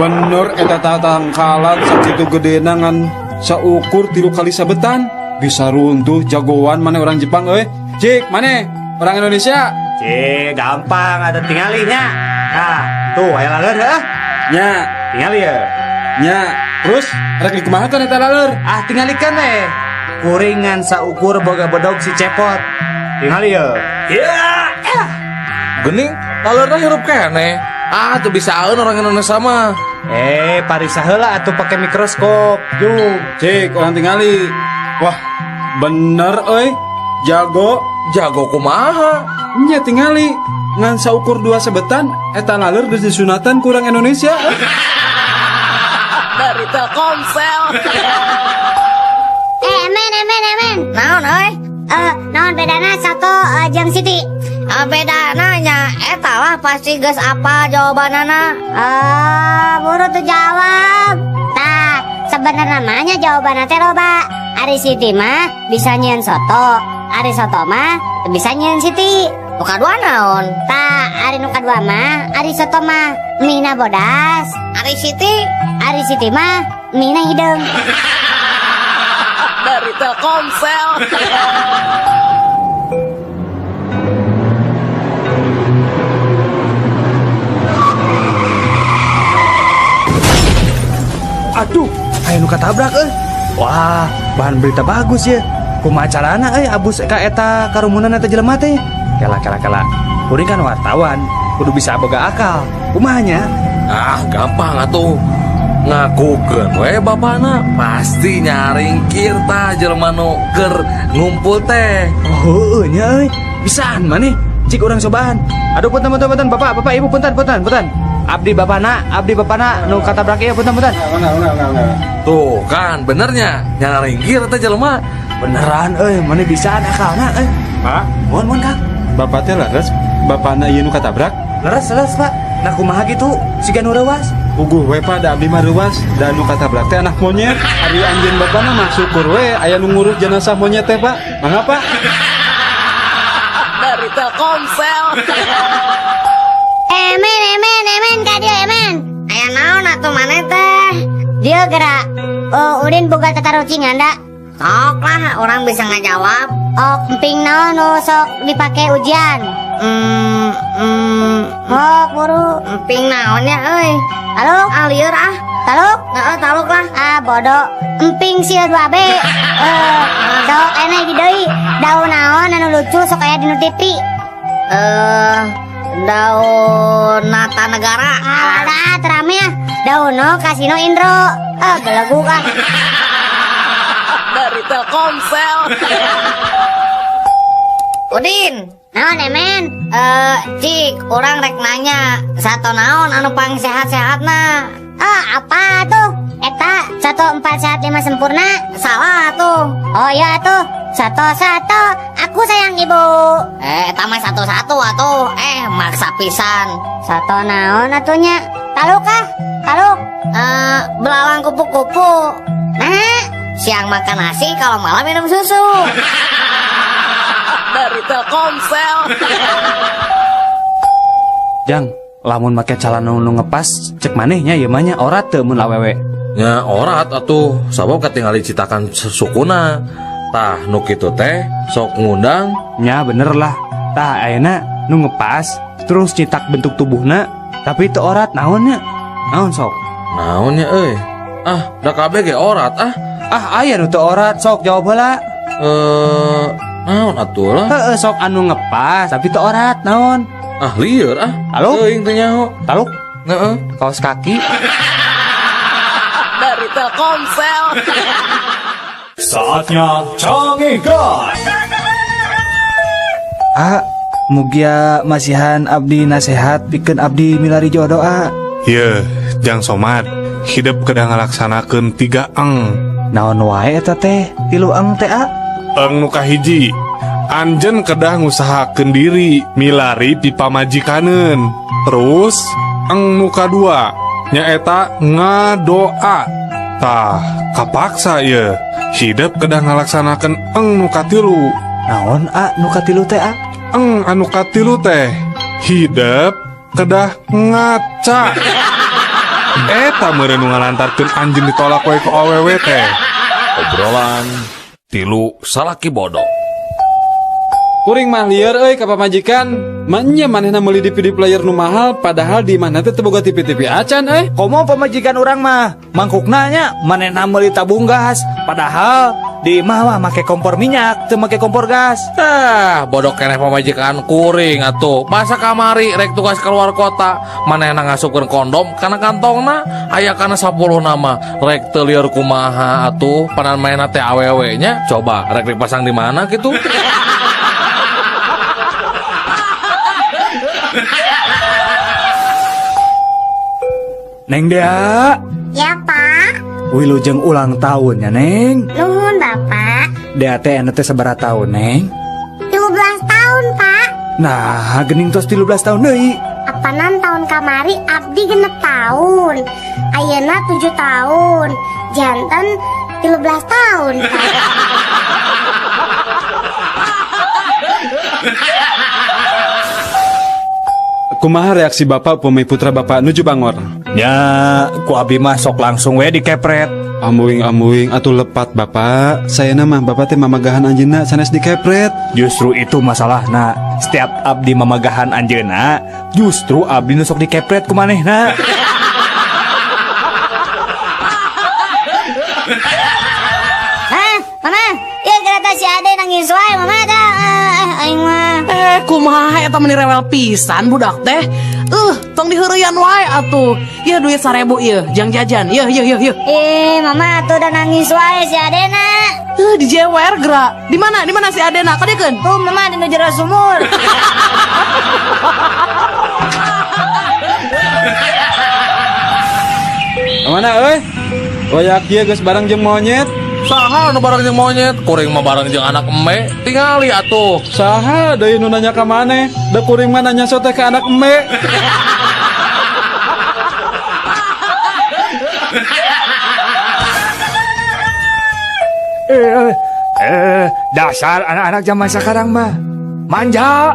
bener eta tangkalan sakitu gedena ngan saukur 3 kali sabetan. Bisa runtuh jagoan maneh orang Jepang euy. Cik, maneh orang Indonesia. Gampang ada tingalinya. Nah, tuh aya laleur heuh. Nya, Tingali ya. nya. Terus rek dikumahakeun eta laleur? Tingalikeun we. Kuringan saukur boga bedog si cepot. Tingali ya. Gening, lalurna hirup keneh. Teu bisaeun orang Indonesia mah. Parisa heula atuh pake mikroskop. Yuk. Cik, orang tingali. Wah, bener euy. Jago kumaha? Nya tingali ngan saukur 2 sebetan eta laleur geus disunatan ku urang Indonesia. Dari Telkomsel. Emen. Naon euy? Naon bedana satu jeung Siti? Bedana nya eta lah pasti geus apa jawabanana. Buru tuh jawab. Tah, sebenarnya namanya jawabanna teh loba. Ari Siti mah bisa nyieun soto, ari soto mah teu bisa nyieun Siti. Nu kadua naon? Tah, ari nu kadua mah, ari soto mah mihna bodas. Ari Siti mah mihna hideung. Dari Telkomsel. Aduh, aya nu katabrak euy. Wah, bahan berita bagus ya. Kumaha carana abus ka eta karumunan eta jelema teh? Kela. Kuring kan wartawan, kudu bisa boga akal. Kumahanya? Gampang atuh. Ngakukeun we bapana pasti nyaringkir tah jelema nu keur ngumpul teh. Oh, nya euy. Bisaan maneh. Cik urang cobaan. Aduh punten Bapak, Ibu punten. Abdi bapana nu katabrak ieu punten. Tuh kan benernya nyaringkir teh jelema. Beneran euy, maneh bisaan akalna euy. Pak, Mohon Kang. bapak teh leres bapana ieu nu katabrak. Leres Pak. Nah kumaha gitu siga nu reuwas. Puguh we Pak da abdi mah reuwas da nu katabrak teh anak monyet. Ari anjeun bapana mah syukur we aya nu ngurus jenazah monyet teh Pak. Mangga Pak. Dari Telkomsel. Emen ka dieu emen. Aya naon atuh maneh teh? Dieu geura Udin boga tatarucingan da. Sok lah orang bisa ngajawab. Emping naon nu sok dipake ujian? Buru. Emping naonnya euy? Taluk lieur Taluk? Heeh, taluk lah. Bodoh. Emping sieu 2B. Sok eneh deui. Daun naon anu lucu sok aya dinu TV? Daun Nata Negara. Alah, terame ya. Dauno Kasino Indro. Geleguk ah. Dari Telkomsel. Udin, naon emen? Cik, orang rek nanya, sato naon anu pang sehat-sehatna? Apa tuh? Eta 14 sehat 5 mah sempurna. Salah tuh. Oh iya tuh. Satu-satu, aku sayang ibu. Tamai satu-satu atuh. Maksa pisan. Satu naon atunya? Taluk kah? Taluk. Belalang kupu-kupu. Nah, Siang makan nasi, kalau malam minum susu. Dari Telkomsel. Jang, lamun make calon nu ngepas, cek manehnya ieu mah nya orat teu mun awewe. Ya orat atuh, sabab katingali citakan sukuna. Tah nu kitu teh sok ngundang. Nya bener lah. Tah ayeuna nu ngepas terus citak bentuk tubuhna, tapi teu orat naonnya? Naon sok? Naonnya euy? Da kabeh ge orat Aya nu teu orat, sok jawab heula. Naon atuh lah? Heeh, sok anu ngepas tapi teu orat naon? Lieur Halo? Teuing teh nyaho. Taluk, Heeh. kaos kaki. Dari Telkomsel. Saatnya Canggihkan. Mugia masihan abdi nasehat pikeun abdi milari jodoh Ye, Jang Somad, hidup kedah ngalaksanakeun 3 eng. Naon wae eta teh? 3 eng teh Eng nu kahiji, anjeun kedah ngusahakeun diri milari pipa majikaneun. Terus eng nu kadua nyaeta ngadoa. Tah, kapaksa ye. Hidup kedah ngalaksanakeun eng nu katilu. Naon nu katilu teh Eng anu katilu teh hidup kedah ngaca. Eta meureun nu ngalantarkeun anjeun ditolak wae ku awewe teh. Obrolan tilu salaki bodoh. Kuring mah lieur euy ka pamajikan. Manya manehna meuli DVD player nu mahal padahal di mana teh teu boga TV-TV acan Komo pamajikan urang mah mangkukna nya manehna meuli tabung gas padahal di imah mah make kompor minyak teu make kompor gas. Bodoh keneh pamajikan kuring atuh. Masa kamari rek tugas keluar kota, manehna ngasupkeun kondom kana kantongna aya kana 10 nama. Rek teu lieur kumaha atuh panan mainna teh awewe nya. Coba rek dipasang di mana gitu? Neng Dea, ya Pak. wilujeng ulang tahunnya Neng. Nuhun Bapak. Dea teh anu teh sabaraha taun Neng? 13 tahun Pak. Nah, geuning tos 13 tahun deui. Apanan tahun kamari abdi genep tahun. Ayeuna 7 tahun. Janten 13 tahun Pak. Kumaha reaksi bapak upami putra bapak nuju bangor? Ya, ku abdi mah sok langsung we dikepret. Ambuing atuh lepat bapak. Sayana mah bapak teh mamagahan anjeunna sanes dikepret. Justru itu masalahna. Setiap abdi mamagahan anjeunna, justru abdi nu sok dikepret ku manehna. Mama, ieu kereta si Ade nangis wae mama dah. Aing mah. Kumaha eta meni rewel pisan budak teh. Tong diheureyan wae atuh. Ieu duit 1000 ieu, jang jajan. Ieu. Mama tuh udah nangis wae si Adena. Dijewer gerak. Di mana si Adena? Kadekeun. Tuh mama di nu jero sumur. Mana euy? Oyak ieu geus bareng jeung monyet. Saha nu bareng jeung monyet, kuring mah bareng jeung anak eme. Tingali atuh. Saha deui nu nanya ka maneh? Da kuring mah nanya sote ka anak eme. Dasar anak-anak zaman sekarang mah manja.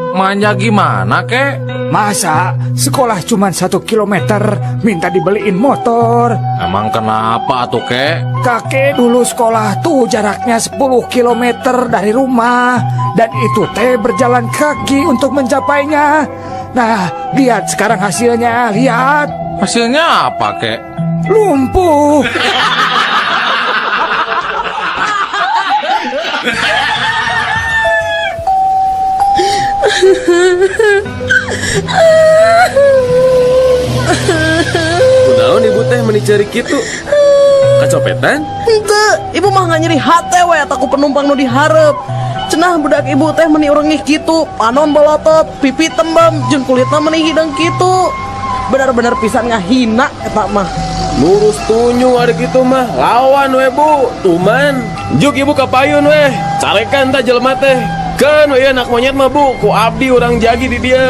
Manja gimana kek? Masa sekolah cuma 1 kilometer minta dibeliin motor. Emang kenapa atuh kek? Kakek dulu sekolah tuh jaraknya 10 kilometer dari rumah. Dan itu teh berjalan kaki untuk mencapainya. Nah, lihat sekarang hasilnya, lihat. Hasilnya apa kek? Lumpuh. Kunaon ibu teh menicari kitu? Kacopetan? Henteu, ibu mah nyeri hate we ataku penumpang nu diharep. Cenah budak ibu teh meni urang ngih kitu, panon bolotot, pipi tembem, jeung kulitna meni hideng kitu. Benar-benar pisan ngahina eta mah. Lurus tunyu ada gitu mah. Lawan we bu. Tuman. Juk ibu kapayun weh. Carekan ta jelema teh. Kan we anak monyet mah bu. Ku abdi orang jagi di dia.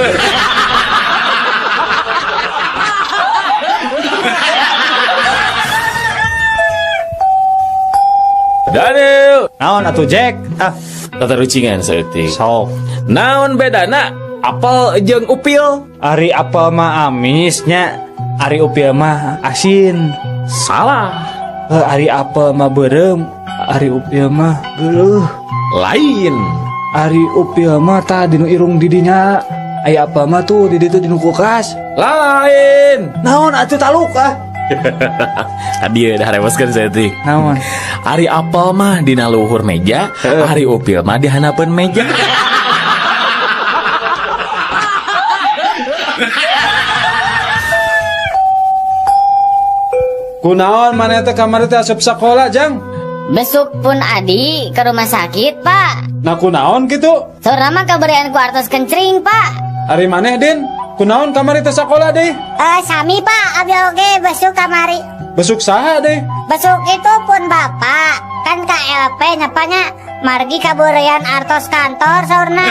Daniel. Naon atuh Jack? Tata rucingan seeutik. Sok. Naon bedana? Apel jeung upil? Ari apel mah amisnya, ari upil mah asin. Salah. Ari apel mah berem, ari upil mah geuleuh. Lain. Ari upil mah tah dinu irung didinya. Aya apel mah tuh di ditu dinu kulkas. Lain. Naon atuh taluk Dia dah reweskeun seeutik. Naon? Ari apel mah dina luhur meja, ari upil mah di hanapeun meja. Kunaon maneh teh kamari teh asup sakola Jang? Besuk pun Adi ke rumah sakit, Pak. Nah kunaon gitu? Saurna mah kaberian ku artos kencring, Pak. Ari maneh Din? Kunaon kamari teh sakola deh? Sami, Pak. Abi oge besuk kamari. Besuk saha deh? Besuk itu pun Bapak. Kan KLP nyapanya margi kaberian artos kantor saurna.